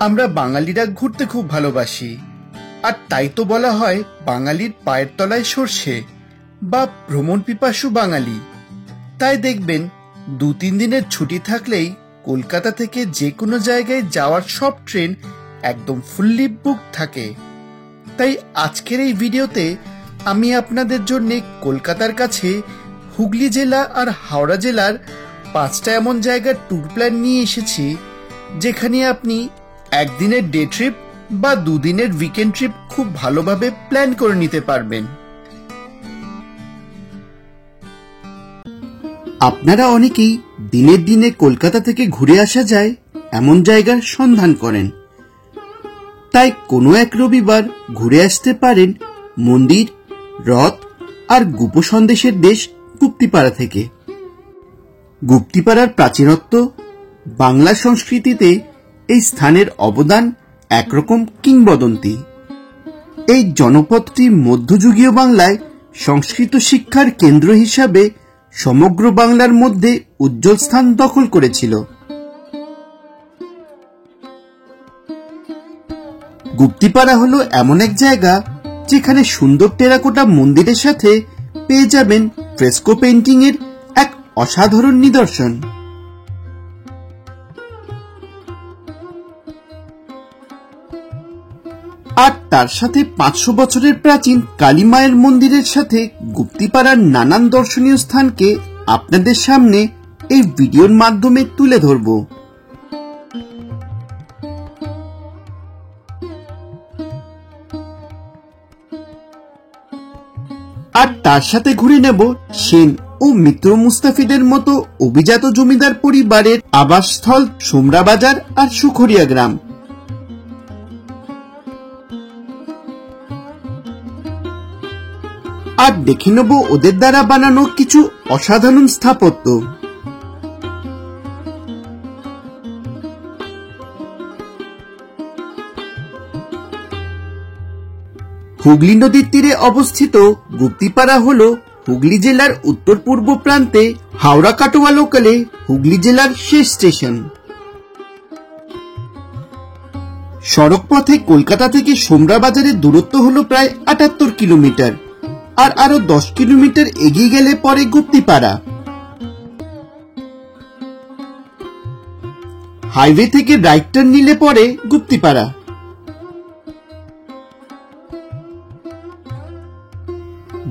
আমরা বাঙালিরা ঘুরতে খুব ভালোবাসি, আর তাই তো বলা হয় বাঙালির পায়ের তলায় সর্ষে বা ভ্রমণ পিপাসু বাঙালি। তাই দেখবেন 2-3 দিনের ছুটি থাকলেই কলকাতা থেকে যে কোনো জায়গায় যাওয়ার সব ট্রেন একদম ফুললি বুক থাকে। তাই আজকের এই ভিডিওতে আমি আপনাদের জন্য কলকাতার কাছে হুগলি জেলা আর হাওড়া জেলার 5টা এমন জায়গার ট্যুর প্ল্যান নিয়ে এসেছি, যেখানে আপনি একদিনের ডে ট্রিপ বা 2 দিনের উইকেন্ড ট্রিপ খুব ভালোভাবে প্ল্যান করে নিতে পারবেন। আপনারা অনেকেই দিনের দিনে কলকাতা থেকে ঘুরে আসা যায় এমন জায়গার সন্ধান করেন, তাই কোনো এক রবিবার ঘুরে আসতে পারেন মন্দির, রথ আর গুপ সন্দেশের দেশ গুপ্তিপাড়া থেকে। গুপ্তিপাড়ার প্রাচীনত্ব, বাংলা সংস্কৃতিতে এই স্থানের অবদান একরকম কিংবদন্তি। এই জনপদটি মধ্যযুগীয় বাংলায় সংস্কৃত শিক্ষার কেন্দ্র হিসাবে সমগ্র বাংলার মধ্যে উজ্জ্বল স্থান দখল করেছিল। গুপ্তিপাড়া হলো এমন এক জায়গা যেখানে সুন্দর টেরাকোটা মন্দিরের সাথে পেয়ে যাবেন ফ্রেস্কো পেইন্টিং এর এক অসাধারণ নিদর্শন। আর তার সাথে 500 বছরের প্রাচীন কালী মায়ের মন্দিরের সাথে গুপ্তিপাড়ার নানান দর্শনীয় স্থানকে আপনাদের সামনে এই ভিডিওর মাধ্যমে তুলে ধরব। আর তার সাথে ঘুরে নেব সেন ও মিত্র মুস্তাফিদের মতো অভিজাত জমিদার পরিবারের আবাসস্থল সোমরা বাজার আর সুখরিয়া গ্রাম। আর দেখে নেব ওদের দ্বারা বানানো কিছু অসাধারণ স্থাপত্য। হুগলি নদীর তীরে অবস্থিত গুপ্তিপাড়া হল হুগলি জেলার উত্তর পূর্ব প্রান্তে হাওড়া কাটোয়া লোকালে হুগলি জেলার শেষ স্টেশন। সড়ক পথে কলকাতা থেকে সোমরা বাজারের দূরত্ব হল প্রায় 78 কিলোমিটার, আর আরো 10 কিলোমিটার এগিয়ে গেলে পরে গুপ্তিপাড়া। হাইওয়ে থেকে রাইট টার্ন নিলে পরে গুপ্তিপাড়া।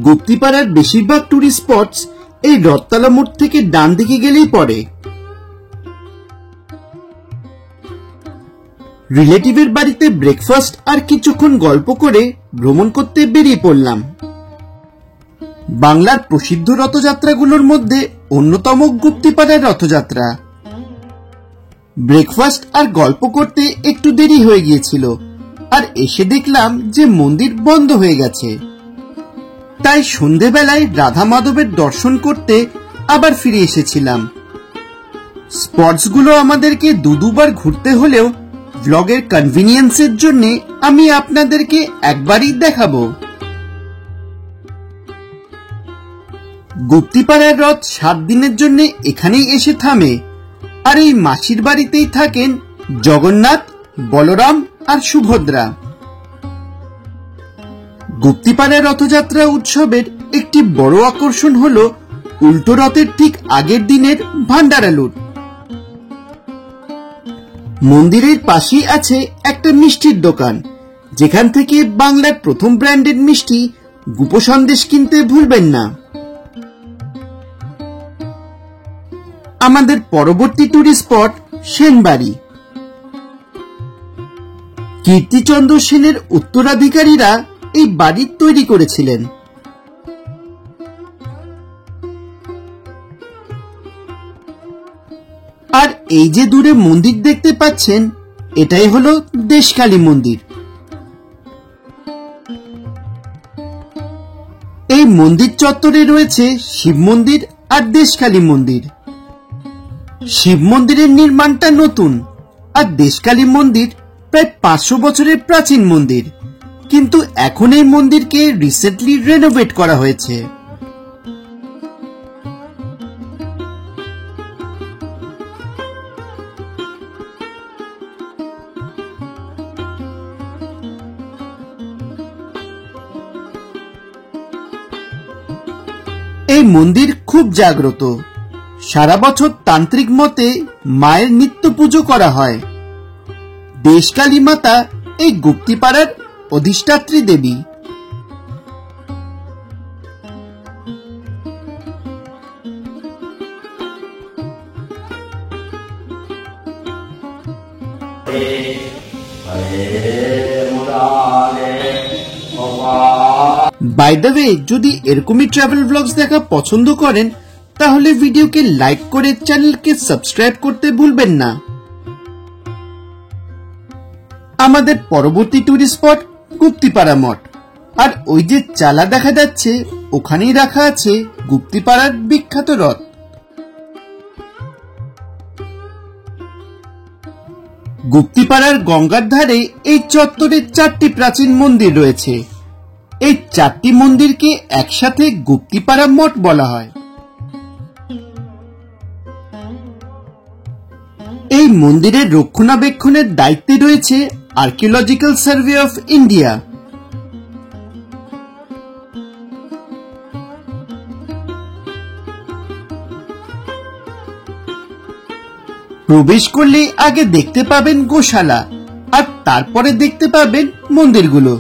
গুপ্তিপাড়ার বেশিরভাগ টুরিস্ট স্পটস এই রথতলা মোড় থেকে ডান দিকে গেলেই পড়ে। রিলেটিভের বাড়িতে ব্রেকফাস্ট আর কিছুক্ষণ গল্প করে ভ্রমণ করতে বেরিয়ে পড়লাম। বাংলার প্রসিদ্ধ রথযাত্রাগুলোর মধ্যে অন্যতম গুপ্তিপাড়ার রথযাত্রা। ব্রেকফাস্ট আর গল্প করতে একটু দেরি হয়ে গিয়েছিল, আর এসে দেখলাম যে মন্দির বন্ধ হয়ে গেছে। তাই সন্ধেবেলায় রাধা মাধবের দর্শন করতে আবার ফিরে এসেছিলাম। স্পটসগুলো আমাদেরকে দুবার ঘুরতে হলেও ব্লগের কনভিনিয়েন্সের জন্য আমি আপনাদেরকে একবারই দেখাবো। গুপ্তিপাড়ার রথ 7 দিনের জন্য এখানেই এসে থামে, আর এই মাসির বাড়িতেই থাকেন জগন্নাথ, বলরাম আর সুভদ্রা। গুপ্তিপাড়ার রথযাত্রা উৎসবের একটি বড় আকর্ষণ হল উল্টো রথের ঠিক আগের দিনের ভান্ডারা লুট। মন্দিরের পাশেই আছে একটা মিষ্টির দোকান, যেখান থেকে বাংলার প্রথম ব্র্যান্ডেড মিষ্টি গুপ সন্দেশ কিনতে ভুলবেন না। আমাদের পরবর্তী টুরিস্ট স্পট সেনবাড়ি। কীর্তিচন্দ্র সেনের উত্তরাধিকারীরা এই বাড়ি তৈরি করেছিলেন। আর এই যে দূরে মন্দির দেখতে পাচ্ছেন, এটাই হলো দেশকালী মন্দির। এই মন্দির চত্বরে রয়েছে শিব মন্দির আর দেশকালী মন্দির। শিব মন্দিরের নির্মাণটা নতুন, আর দেশকালী মন্দির প্রায় 500 বছরের প্রাচীন মন্দির, কিন্তু এখন এই মন্দিরকে রিসেন্টলি রেনোভেট করা হয়েছে। এই মন্দির খুব জাগ্রত। সারা বছর তান্ত্রিক মতে মায়ের নিত্য পুজো করা হয়। দেশকালী মাতা এই গুপ্তিপাড়ার অধিষ্ঠাত্রী দেবী। বাই দ্য ওয়ে, যদি এরকমই ট্রাভেল ব্লগস দেখা পছন্দ করেন তাহলে ভিডিওকে লাইক করে চ্যানেলকে সাবস্ক্রাইব করতে ভুলবেন না। আমাদের পরবর্তী টুরিস্ট স্পট গুপ্তিপাড়া মঠ। আর ওই যে চালা দেখা যাচ্ছে ওখানেই রাখা আছে গুপ্তিপাড়ার বিখ্যাত রথ। গুপ্তিপাড়ার গঙ্গার ধারে এই চত্বরে 4টি প্রাচীন মন্দির রয়েছে। এই 4টি মন্দিরকে একসাথে গুপ্তিপাড়া মঠ বলা হয়। এই মন্দিরের রক্ষণাবেক্ষণের দায়িত্বে রয়েছে আর্কিওলজিক্যাল সার্ভে অফ ইন্ডিয়া। প্রবেশ করলে আগে দেখতে পাবেন গোশালা, আর তারপরে দেখতে পাবেন মন্দিরগুলো।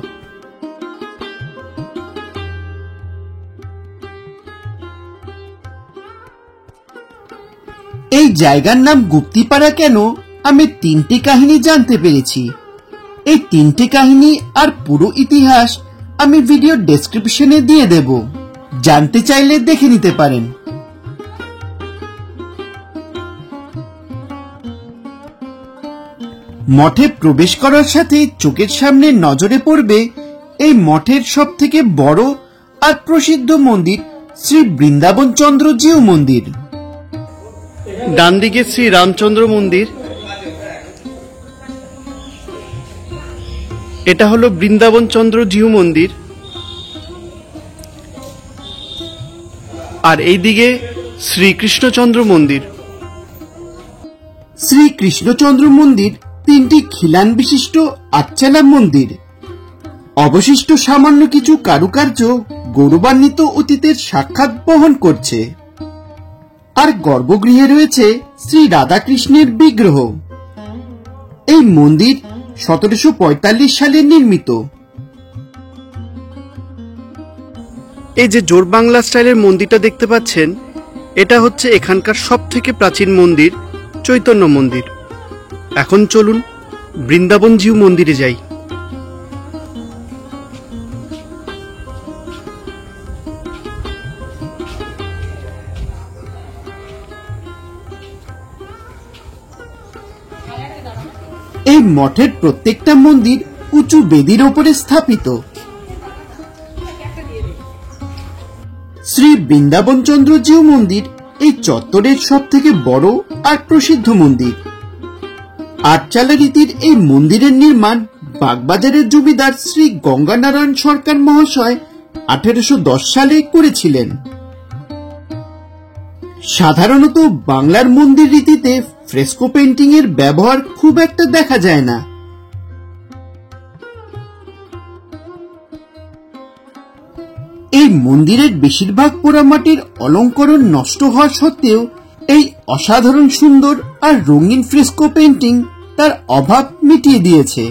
এই জায়গার নাম গুপ্তিপাড়া কেন, আমি 3টি কাহিনী জানতে পেরেছি। এই 3টি কাহিনী আর পুরো ইতিহাস আমি ভিডিও ডেসক্রিপশনে দিয়ে দেব, জানতে চাইলে দেখে নিতে পারেন। মঠে প্রবেশ করার সাথে চোখের সামনে নজরে পড়বে এই মঠের সবথেকে বড় আর প্রসিদ্ধ মন্দির শ্রী বৃন্দাবন চন্দ্র জিউ মন্দির। ডান দিকে শ্রী রামচন্দ্র মন্দির, এটা হলো বৃন্দাবন চন্দ্র জিউ মন্দির। আর এই দিকে শ্রীকৃষ্ণচন্দ্র মন্দির। শ্রীকৃষ্ণচন্দ্র মন্দির 3টি খিলান বিশিষ্ট আচ্ছালা মন্দির। অবশিষ্ট সামান্য কিছু কারুকার্য গৌরবান্বিত অতীতের সাক্ষাৎ বহন করছে। আর গর্ভগৃহে রয়েছে শ্রী রাধাকৃষ্ণের বিগ্রহ। এই মন্দির 1745 সালে নির্মিত। এই যে জোর বাংলা স্টাইলের মন্দিরটা দেখতে পাচ্ছেন, এটা হচ্ছে এখানকার সবথেকে প্রাচীন মন্দির, চৈতন্য মন্দির। এখন চলুন বৃন্দাবন জিউ মন্দিরে যাই। এই মঠের প্রত্যেকটা মন্দির উঁচু বেদির ওপরে স্থাপিত। শ্রী বৃন্দাবন চন্দ্র জিউ মন্দির এই চত্বরের সবথেকে বড় আর প্রসিদ্ধ মন্দির। আটচালা রীতির এই মন্দিরের নির্মাণ বাগবাজারের জমিদার শ্রী গঙ্গানারায়ণ সরকার মহাশয় 1810 সালে করেছিলেন। সাধারণত বাংলার মন্দির রীতিতে ফ্রেস্কো পেইন্টিং এর ব্যবহার খুব একটা দেখা যায় না। এই মন্দিরের বেশিরভাগ পোড়ামাটির অলঙ্করণ নষ্ট হওয়া সত্ত্বেও এই অসাধারণ সুন্দর আর রঙিন ফ্রেস্কো পেইন্টিং তার অভাব মিটিয়ে দিয়েছে।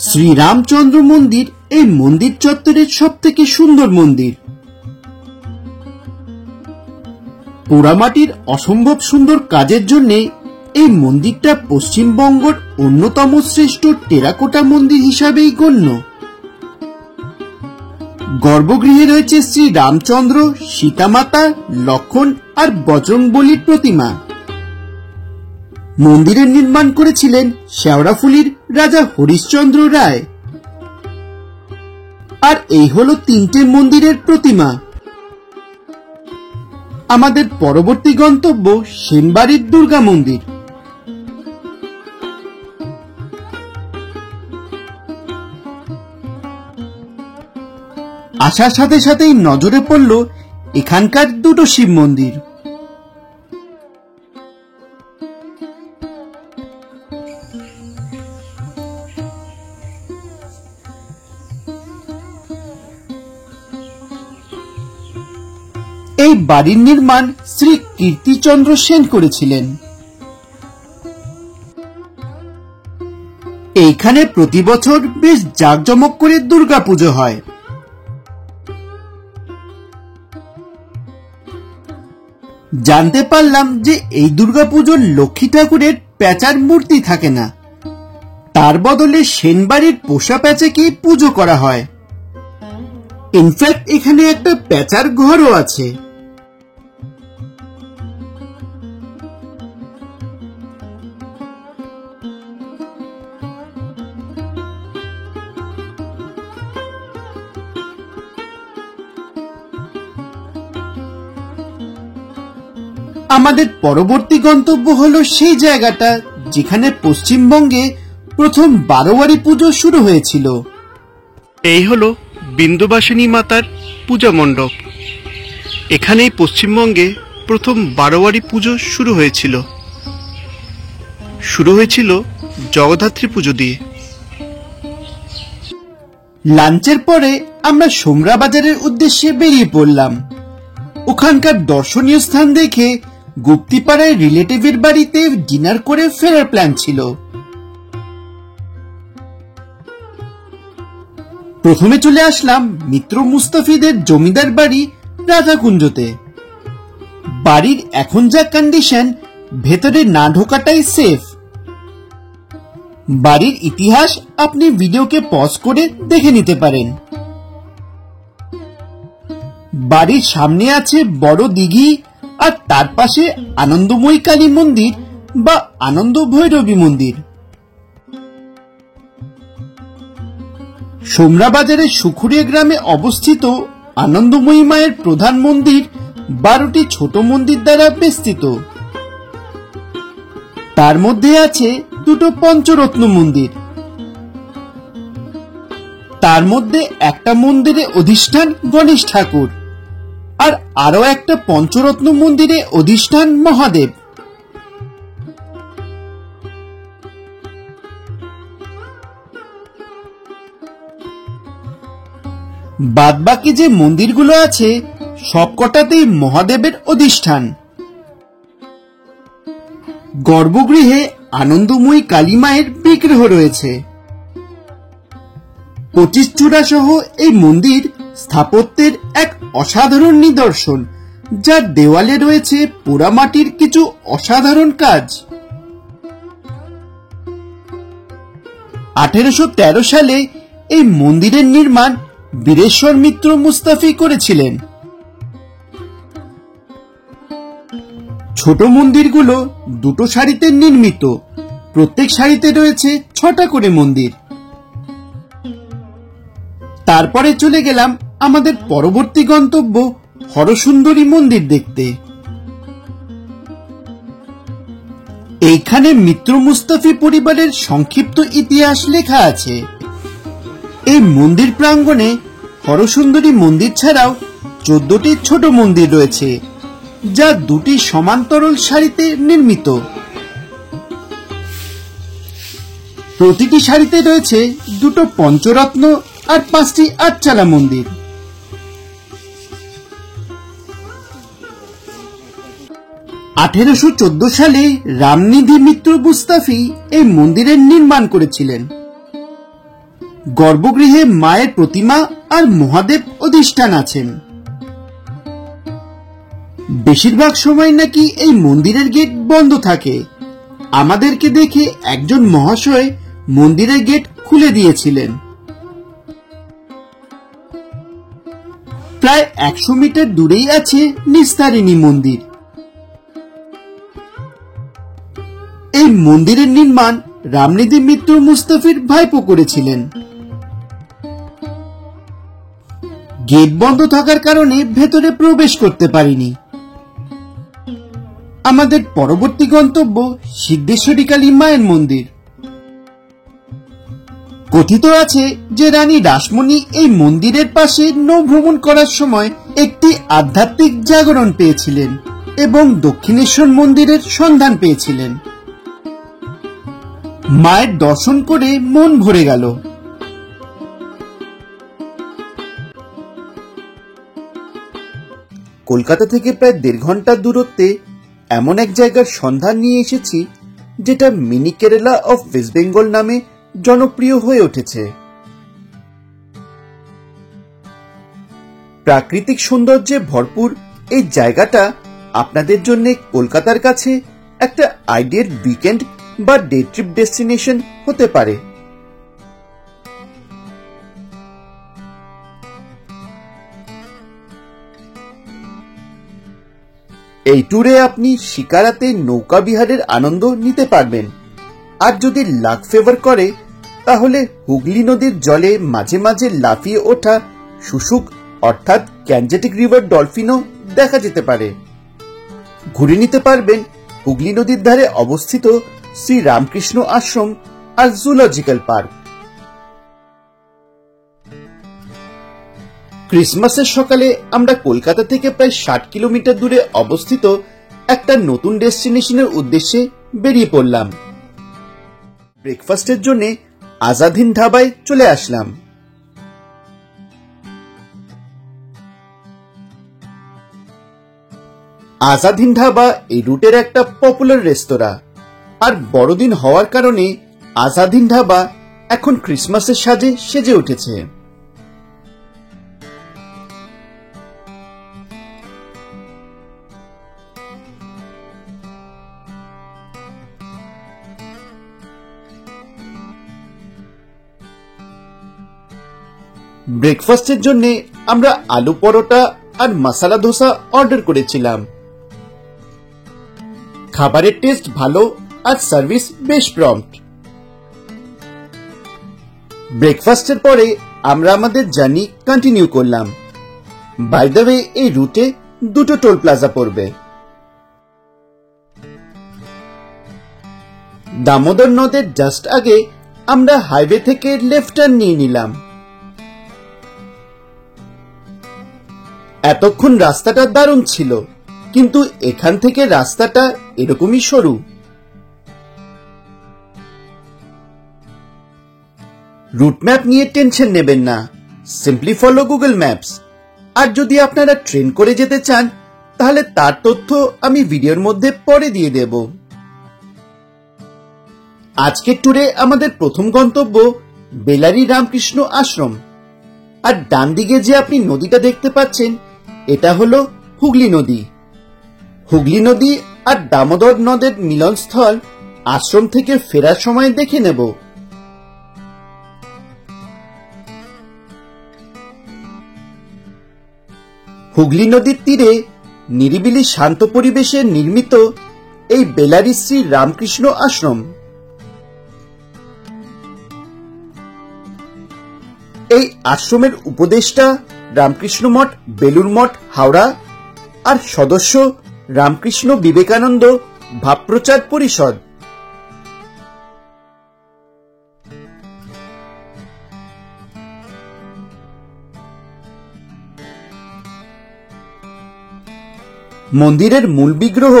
শ্রীরামচন্দ্র মন্দির এই মন্দির চত্বরের সবথেকে সুন্দর মন্দির। পোড়ামাটির অসম্ভব সুন্দর কাজের জন্য এই মন্দিরটা পশ্চিমবঙ্গের অন্যতম শ্রেষ্ঠ টেরাকোটা মন্দির হিসাবেই গণ্য। গর্ভগৃহে রয়েছে শ্রী রামচন্দ্র, সীতামাতা, লক্ষ্মণ আর বজরংবলীর প্রতিমা। মন্দিরের নির্মাণ করেছিলেন শেওড়াফুলির রাজা হরিশ্চন্দ্র রায়। আর এই হলো 3টে মন্দিরের প্রতিমা। আমাদের পরবর্তী গন্তব্য সেনবাড়ির দুর্গা মন্দির। আসার সাথে সাথেই নজরে পড়ল এখানকার 2টো শিব মন্দির। এই বাড়ির নির্মাণ শ্রী কীর্তিচন্দ্র সেন করেছিলেন। এইখানে প্রতি বছর বেশ জাঁকজমক করে দুর্গাপুজো হয়। জানতে পারলাম যে এই দুর্গাপুজোর লক্ষ্মী ঠাকুরের প্যাঁচার মূর্তি থাকে না, তার বদলে সেনবাড়ির পোষা প্যাঁচাকেই পুজো করা হয়। ইনফ্যাক্ট এখানে একটা প্যাঁচার ঘরও আছে। আমাদের পরবর্তী গন্তব্য হলো সেই জায়গাটা যেখানে পশ্চিমবঙ্গে প্রথম বারোয়ারি পুজো শুরু হয়েছিল। এই হলো বিন্দুবাসিনী মাতার পূজা মণ্ডপ। এখানেই পশ্চিমবঙ্গে প্রথম বারোয়ারি পুজো শুরু হয়েছিল জগদ্ধাত্রী পুজো দিয়ে। লাঞ্চের পরে আমরা সোমরা বাজারের উদ্দেশ্যে বেরিয়ে পড়লাম। ওখানকার দর্শনীয় স্থান দেখে গুপ্তিপাড়ায় রিলেটিভের বাড়িতে ডিনার করে ফেরার প্ল্যান ছিল। প্রথমে চলে আসলাম মিত্র মুস্তাফিদের জমিদার বাড়ি রাধাকুঞ্জতে। বাড়ির এখন যা কন্ডিশন, ভেতরে না ঢোকাটাই সেফ। বাড়ির ইতিহাস আপনি ভিডিওকে পজ করে দেখে নিতে পারেন। বাড়ির সামনে আছে বড় দিঘি, আর তার পাশে আনন্দময়ী কালী মন্দির বা আনন্দ ভৈরবী মন্দির। সোমরা বাজারের সুখুরিয়া গ্রামে অবস্থিত আনন্দময়ী মায়ের প্রধান মন্দির 12টি ছোট মন্দির দ্বারা বেষ্টিত। তার মধ্যে আছে দুটো পঞ্চরত্ন মন্দির। তার মধ্যে একটা মন্দিরে অধিষ্ঠান গণেশ ঠাকুর, আর আরো একটা পঞ্চরত্ন মন্দিরে অধিষ্ঠান মহাদেব। বাদবাকি যে মন্দিরগুলো আছে সবকটাতেই মহাদেবের অধিষ্ঠান। গর্ভগৃহে আনন্দময়ী কালী মায়ের বিগ্রহ রয়েছে। 25 চূড়া সহ এই মন্দির স্থাপত্যের এক অসাধারণ নিদর্শন, যার দেওয়ালে রয়েছে পোড়ামাটির কিছু অসাধারণ কাজ। 1813 সালে এই মন্দিরের নির্মাণ বীরেশ্বর মিত্র মুস্তাফি করেছিলেন। ছোট মন্দিরগুলো দুটো সারিতে নির্মিত, প্রত্যেক সারিতে রয়েছে 6টা করে মন্দির। তারপরে চলে গেলাম আমাদের পরবর্তী গন্তব্য হরসুন্দরী মন্দির দেখতে। এইখানে মিত্র মুস্তাফি পরিবারের সংক্ষিপ্ত ইতিহাস লেখা আছে। এই মন্দির প্রাঙ্গণে হরসুন্দরী মন্দির ছাড়াও 14টি ছোট মন্দির রয়েছে, যা দুটি সমান্তরাল সারিতে নির্মিত। প্রতিটি সারিতে রয়েছে দুটো পঞ্চরত্ন আর 5টি আটচালা মন্দির। (1814 সালে রামনিধি মিত্র মুস্তাফি এই মন্দিরের নির্মাণ করেছিলেন। গর্ভগৃহে মায়ের প্রতিমা আর মহাদেব অধিষ্ঠান আছেন। বেশিরভাগ সময় নাকি এই মন্দিরের গেট বন্ধ থাকে। আমাদেরকে দেখে একজন মহাশয় মন্দিরের গেট খুলে দিয়েছিলেন। প্রায় 100 মিটার দূরেই আছে নিস্তারিণী মন্দির। এই মন্দিরের নির্মাণ রামনিধি মিত্র মুস্তাফির ভাইপো করেছিলেন। গেট বন্ধ থাকার কারণে ভেতরে প্রবেশ করতে পারিনি। আমাদের পরবর্তী গন্তব্য সিদ্ধেশ্বরী কালী মায়ের মন্দির। কথিত আছে যে রানী রাসমণি এই মন্দিরের পাশে নৌ ভ্রমণ করার সময় একটি আধ্যাত্মিক জাগরণ পেয়েছিলেন এবং দক্ষিণেশ্বর মন্দিরের সন্ধান পেয়েছিলেন। মায়ের দর্শন করে মন ভরে গেল। কলকাতা থেকে প্রায় 1.5 ঘন্টার দূরত্বে এমন এক জায়গার সন্ধান নিয়ে এসেছি যেটা mini Kerala of West Bengal নামে জনপ্রিয় হয়ে উঠেছে। প্রাকৃতিক সৌন্দর্যে ভরপুর এই জায়গাটা আপনাদের জন্য কলকাতার কাছে একটা আইডিয়াল উইকেন্ড বা ডে ট্রিপ ডেস্টিনেশন হতে পারে। এই ট্যুরে আপনি শিকারাতে নৌকা বিহারের আনন্দ নিতে পারবেন, আর যদি লাক ফেভার করে তাহলে হুগলি নদীর জলে মাঝে মাঝে লাফিয়ে ওঠা শুশুক অর্থাৎ গ্যাঞ্জেটিক রিভার ডলফিনও দেখা যেতে পারে। ঘুরে নিতে পারবেন হুগলি নদীর ধারে অবস্থিত শ্রী রামকৃষ্ণ আশ্রম আর জুলজিক্যাল পার্ক। ক্রিসমাসের সকালে আমরা কলকাতা থেকে প্রায় 60 কিলোমিটার দূরে অবস্থিত একটা নতুন ডেস্টিনেশনের উদ্দেশ্যে বেরিয়ে পড়লাম। ব্রেকফাস্টের জন্য আজাদ হিন্দ ধাবায় চলে আসলাম। আজাদ হিন্দ ধাবা এই রুটের একটা পপুলার রেস্তোরাঁ, আর বড়দিন হওয়ার কারণে আজাদ হিন্দ ধাবা এখন ক্রিসমাসের সাজে সেজে উঠেছে। ব্রেকফাস্টের জন্য আমরা আলু পরোটা আর মশলা ধোসা অর্ডার করেছিলাম। খাবারের টেস্ট ভালো আর সার্ভিস বেশ প্রম্পট। ব্রেকফাস্টের পরে আমরা আমাদের জার্নি কন্টিনিউ করলাম। বাই দ্য ওয়ে, এই রুটে 2টো টোল প্লাজা পড়বে। দামোদর নদের জাস্ট আগে আমরা হাইওয়ে থেকে লেফট টার্ন নিয়ে নিলাম। এতক্ষণ রাস্তাটা দারুণ ছিল, কিন্তু এখান থেকে রাস্তাটা এরকমই সরু। রুট ম্যাপ নিয়ে টেনশন নেবেন না, সিম্পলি ফলো গুগল ম্যাপস। আর যদি আপনারা ট্রেন করে যেতে চান তাহলে তার তথ্য আমি ভিডিওর মধ্যে পরে দিয়ে দেব। আজকের ট্যুরে আমাদের প্রথম গন্তব্য বেলারি রামকৃষ্ণ আশ্রম। আর ডান দিকে যে আপনি নদীটা দেখতে পাচ্ছেন এটা হলো হুগলি নদী। হুগলি নদী আর দামোদর নদের মিলনস্থল আশ্রম থেকে ফেরার সময় দেখে নেব। হুগলি নদীর তীরে নিরিবিলি শান্ত পরিবেশে নির্মিত এই বেলারি শ্রী রামকৃষ্ণ আশ্রম। এই আশ্রমের উপদেষ্টা রামকৃষ্ণ মঠ, বেলুর মঠ, হাওড়া, আর সদস্য রামকৃষ্ণ বিবেকানন্দ ভাবপ্রচার পরিষদ। মন্দিরের মূল বিগ্রহ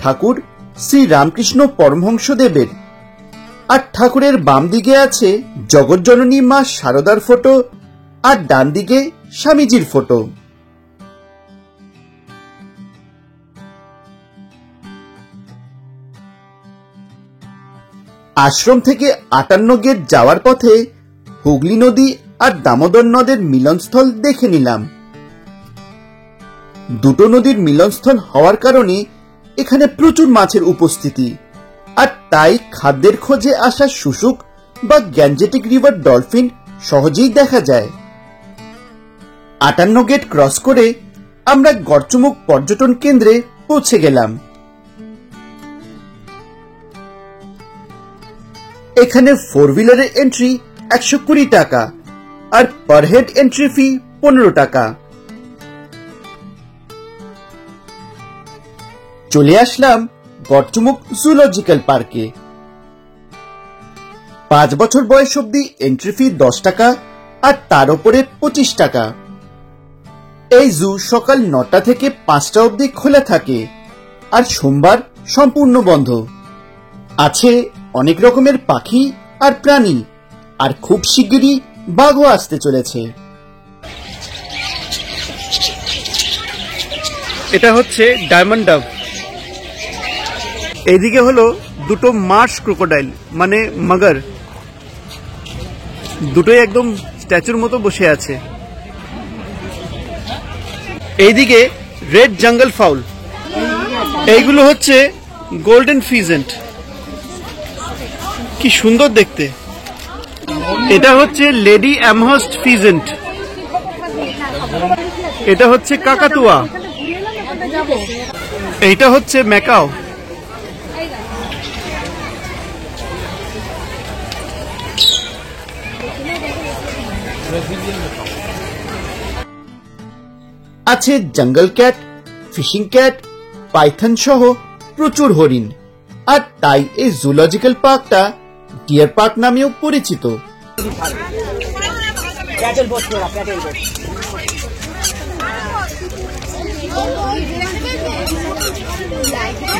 ঠাকুর শ্রী রামকৃষ্ণ পরমহংসদেবের, আর ঠাকুরের বাম দিকে আছে জগৎজননী মা শারদার ফটো, আর ডান দিকে স্বামীজির ফটো। আশ্রম থেকে 58 গেট যাওয়ার পথে হুগলি নদী আর দামোদর নদের মিলনস্থল দেখে নিলাম। দুটো নদীর মিলনস্থল হওয়ার কারণে এখানে প্রচুর মাছের উপস্থিতি, আর তাই খাদ্যের খোঁজে আসা শুশুক বা গ্যাঞ্জেটিক রিভার ডলফিন সহজেই দেখা যায়। 58 গেট ক্রস করে আমরা গড়চুমুক পর্যটন কেন্দ্রে পৌঁছে গেলাম। এখানে 4 হুইলারের এন্ট্রি 120 টাকা আর পার হেড এন্ট্রি ফি 15 টাকা। চলে আসলাম গড়চুমুক জুলজিক্যাল পার্কে। 5 বছর বয়স অব্দি এন্ট্রি ফি 10 টাকা আর তার উপরে 25 টাকা। এই জু সকাল 9টা থেকে 5টা অব্দি খোলা থাকে, আর সোমবার সম্পূর্ণ বন্ধ। আছে অনেক রকমের পাখি আর প্রাণী, আর খুব শিগগিরই বাঘও আসতে চলেছে। এটা হচ্ছে ডায়মন্ড ডাব। এইদিকে হলো দুটো মার্শ ক্রোকোডাইল মানে মগর, দুটোই একদম স্ট্যাচুর মতো বসে আছে। এইদিকে রেড জঙ্গল ফাউল, এইগুলো হচ্ছে গোল্ডেন ফিজেন্ট, কি সুন্দর দেখতে। এটা হচ্ছে লেডি অ্যামহার্স্ট ফিজেন্ট, এটা হচ্ছে কাকাতুয়া, এইটা হচ্ছে ম্যাকাও। আছে জঙ্গল ক্যাট, ফিশিং ক্যাট, পাইথন সহ প্রচুর হরিণ। আর তাই এই জুলজিক্যাল পার্কটা ডিয়ার পার্ক নামেও পরিচিত।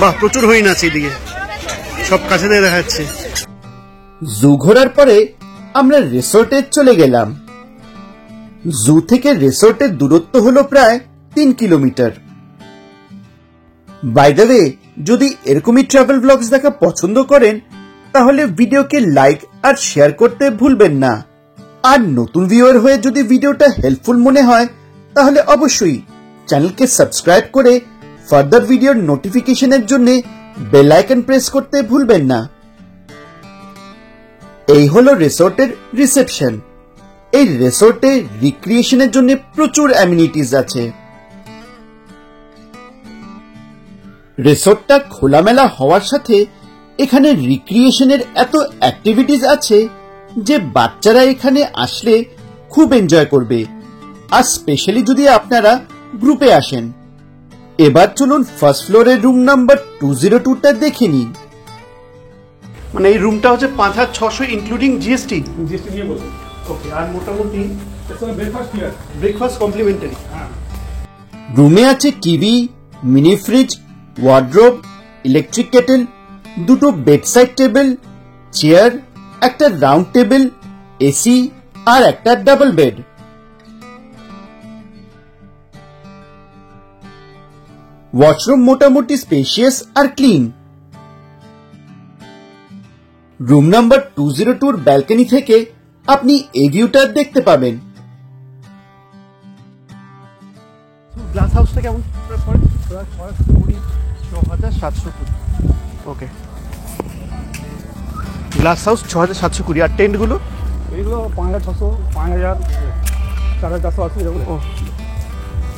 বাহ, প্রচুর হরিণ আছে এদিকে, সব কাছে দিয়ে দেখা যাচ্ছে। জু ঘোরার পরে আমরা রিসোর্টে চলে গেলাম। জু থেকে রিসোর্টের দূরত্ব হলো প্রায় 3 কিলোমিটার। বাই দ্য ওয়ে, যদি এরকমই ট্রাভেল ব্লগস দেখা পছন্দ করেন তাহলে ভিডিওকে লাইক আর শেয়ার করতে ভুলবেন না। আর নতুন ভিউয়ার হয়ে যদি ভিডিওটা হেল্পফুল মনে হয় তাহলে অবশ্যই চ্যানেলকে সাবস্ক্রাইব করে ফার্দার ভিডিওর নোটিফিকেশনের জন্য বেল আইকন প্রেস করতে ভুলবেন না। এই হলো রিসোর্টের রিসেপশন। এই রিসোর্টে রিক্রিয়েশনের জন্য প্রচুর অ্যামিনিটিজ আছে। রিসোর্টটা খোলামেলা হওয়ার সাথে এখানে রিক্রিয়েশনের এত অ্যাক্টিভিটিস আছে যে বাচ্চারা এখানে আসলে খুব এনজয় করবে, আর স্পেশালি যদি আপনারা গ্রুপে আসেন। এবার চলুন ফার্স্ট ফ্লোরের রুম নাম্বার 202টা দেখে নিন। মানে এই রুমটা হচ্ছে 5,600 ইনক্লুডিং জিএসটি। জিএসটি নিয়ে বলুন। ওকে, আর মোটামুটি ব্রেকফাস্ট ক্লিয়ার, ব্রেকফাস্ট কমপ্লিমেন্টারি। রুমে আছে TV, mini fridge, wardrobe, electric kettle, দুটো বেডসাইড টেবিল, চেয়ার, একটা রাউন্ড টেবিল, এসি আর একটা ডাবল বেড। ওয়াশরুম মোটামুটি স্পেশিয়াস আর ক্লিন। রুম নাম্বার 202 ব্যালকনি থেকে আপনি এই ভিউটা দেখতে পাবেন। গ্লাস হাউসটা কেমন পড়ে? 6,720। ওকে, গ্লাস হাউস 6,720। আর টেন্টগুলো এইগুলো 5,600, 5,000, 4,480 এরকম। ও,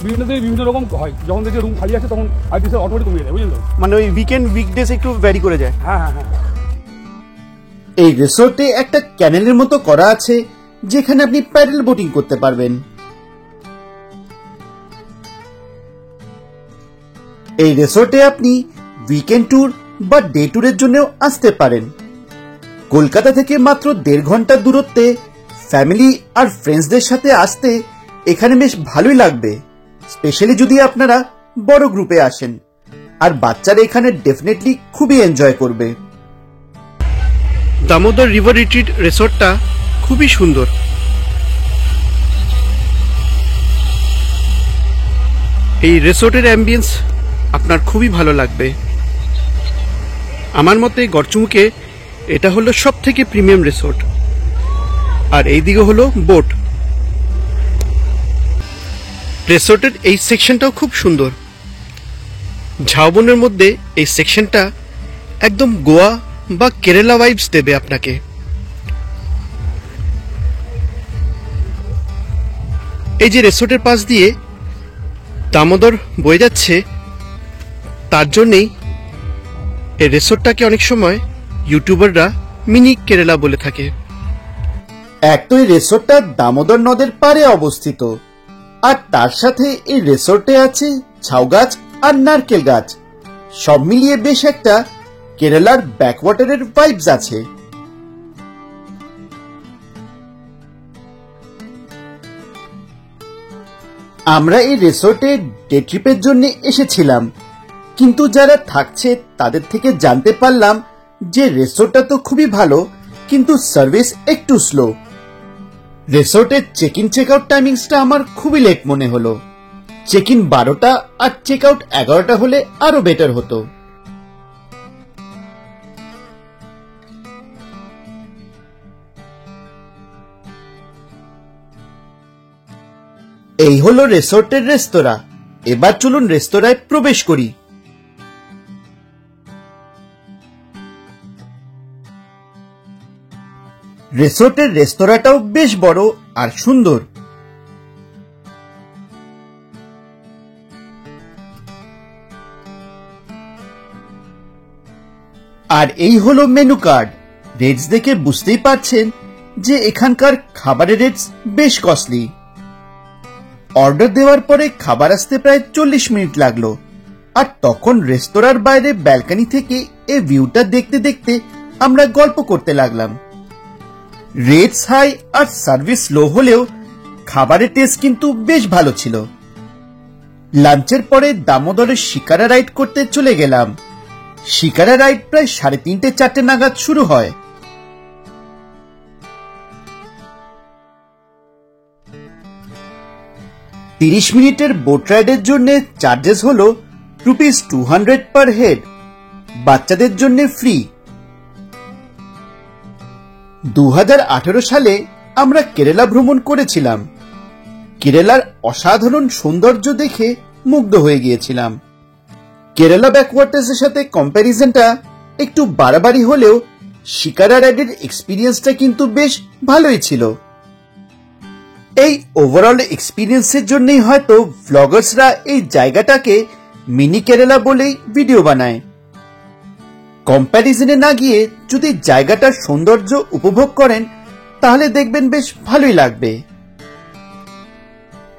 বিভিন্ন দিকে বিভিন্ন রকম হয়। যখন দেখি রুম খালি আছে তখন আইপিসের অটোমেটিক কমিয়ে দেয়, বুঝলেন তো? মানে ওই উইকেন্ড উইকডেজ একটু ভ্যারি করে যায়। হ্যাঁ হ্যাঁ হ্যাঁ। এই রিসোর্টে একটা ক্যানেলের মতো করা আছে যেখানে আপনি প্যাডেল বোটিং করতে পারবেন। এই রিসোর্টে আপনি উইকেন্ড ট্যুর বা ডে ট্যুরের জন্যও আসতে পারেন। কলকাতা থেকে মাত্র 1.5 ঘন্টার দূরত্বে ফ্যামিলি আর ফ্রেন্ডসদের সাথে আসতে এখানে বেশ ভালোই লাগবে, স্পেশালি যদি আপনারা বড় গ্রুপে আসেন। আর বাচ্চারা এখানে ডেফিনেটলি খুবই এনজয় করবে। দামোদর রিভার রিট্রিট রিসোর্টটা খুবই সুন্দর। এই রিসোর্টের অ্যাম্বিয়েন্স আপনার খুবই ভালো লাগবে। আমার মতে গড়চুমুকে এটা হলো সব থেকে প্রিমিয়াম রিসোর্ট। আর এইদিকে হলো বোট। রিসোর্টের এই সেকশনটাও খুব সুন্দর। ঝাউবনের মধ্যে এই সেকশনটা একদম গোয়া বা কেরালা ভাইবস দেবে আপনাকে। এই যে রিসোর্টের পাশ দিয়ে দামোদর বয়ে যাচ্ছে, তার জন্যেই এই রিসোর্টটাকে অনেক সময় ইউটিউবাররা মিনি কেরালা বলে থাকে। এক তো এই রিসোর্টটা দামোদর নদের পাড়ে অবস্থিত, আর তার সাথে এই রিসোর্টে আছে ঝাউ গাছ আর নারকেল গাছ। সব মিলিয়ে বেশ একটা কেরালার ব্যাকওয়াটারের ভাইবস আছে। আমরা এই রিসোর্টে ডে ট্রিপের জন্য এসেছিলাম, কিন্তু যারা থাকছে তাদের থেকে জানতে পারলাম যে রিসোর্টটা তো খুবই ভালো, কিন্তু সার্ভিস একটু স্লো। রিসোর্টের চেক ইন চেক আউট টাইমিংসটা আমার খুবই লেট মনে হলো। চেক ইন 12টা আর চেক আউট 11টা হলে আরো বেটার হতো। এই হলো রিসোর্টের রেস্তোরাঁ। এবার চলুন রেস্তোরাঁয় প্রবেশ করি। রিসোর্টের রেস্তোরাঁটাও বেশ বড় আর সুন্দর। আর এই হলো মেনু কার্ড। রেটস দেখে বুঝতেই পারছেন যে এখানকার খাবারের রেটস বেশ কস্টলি। অর্ডার দেওয়ার পরে খাবার আসতে প্রায় 40 মিনিট লাগলো, আর তখন রেস্তোরাঁর বাইরে ব্যালকনি থেকে এই ভিউটা দেখতে দেখতে আমরা গল্প করতে লাগলাম। রেটস হাই আর সার্ভিস লো হলেও খাবারের টেস্ট কিন্তু বেশ ভালো ছিল। লাঞ্চের পরে দামোদরের শিকারা রাইড করতে চলে গেলাম। শিকারা রাইড প্রায় 3:30-4টে নাগাদ শুরু হয়। ₹30 মিনিটের বোট রাইডের জন্য চার্জেস হলো ₹200 পার হেড। বাচ্চাদের জন্য ফ্রি। 2018 সালে আমরা কেরালা ভ্রমণ করেছিলাম। কেরালার অসাধারণ সৌন্দর্য দেখে মুগ্ধ হয়ে গিয়েছিলাম। কেরালা ব্যাকওয়াটার্সের সাথে কম্প্যারিজনটা একটু বাড়াবাড়ি হলেও শিকারা রাইডের এক্সপিরিয়েন্সটা কিন্তু বেশ ভালোই ছিল। এই ওভারঅল এক্সপিরিয়েন্সের জন্যই হয়তো ব্লগার্সরা এই জায়গাটাকে মিনি কেরালা বলেই ভিডিও বানায়। কম্প্যারিজনে না গিয়ে যদি জায়গাটার সৌন্দর্য উপভোগ করেন তাহলে দেখবেন বেশ ভালোই লাগবে।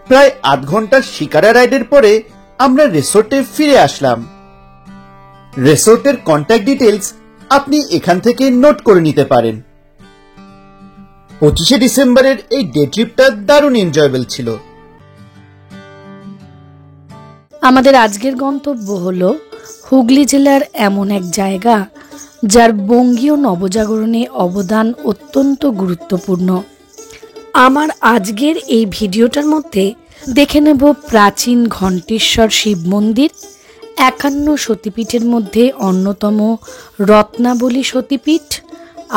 প্রায় 8 ঘন্টার শিকারা রাইডের পরে আমরা রিসোর্টে ফিরে আসলাম। রিসোর্টের কন্ট্যাক্ট ডিটেলস আপনি এখান থেকে নোট করে নিতে পারেন। 25শে ডিসেম্বরের এই ডে ট্রিপটা দারুণ এনজয়েবল ছিল। আমাদের আজকের গন্তব্য হলো হুগলি জেলার এমন এক জায়গা যার বঙ্গীয় নবজাগরণে অবদান অত্যন্ত গুরুত্বপূর্ণ। আমার আজকের এই ভিডিওটার মধ্যে দেখে নেব প্রাচীন ঘণ্টেশ্বর শিব মন্দির, 51 সতীপীঠের মধ্যে অন্যতম রত্নাবলী সতীপীঠ,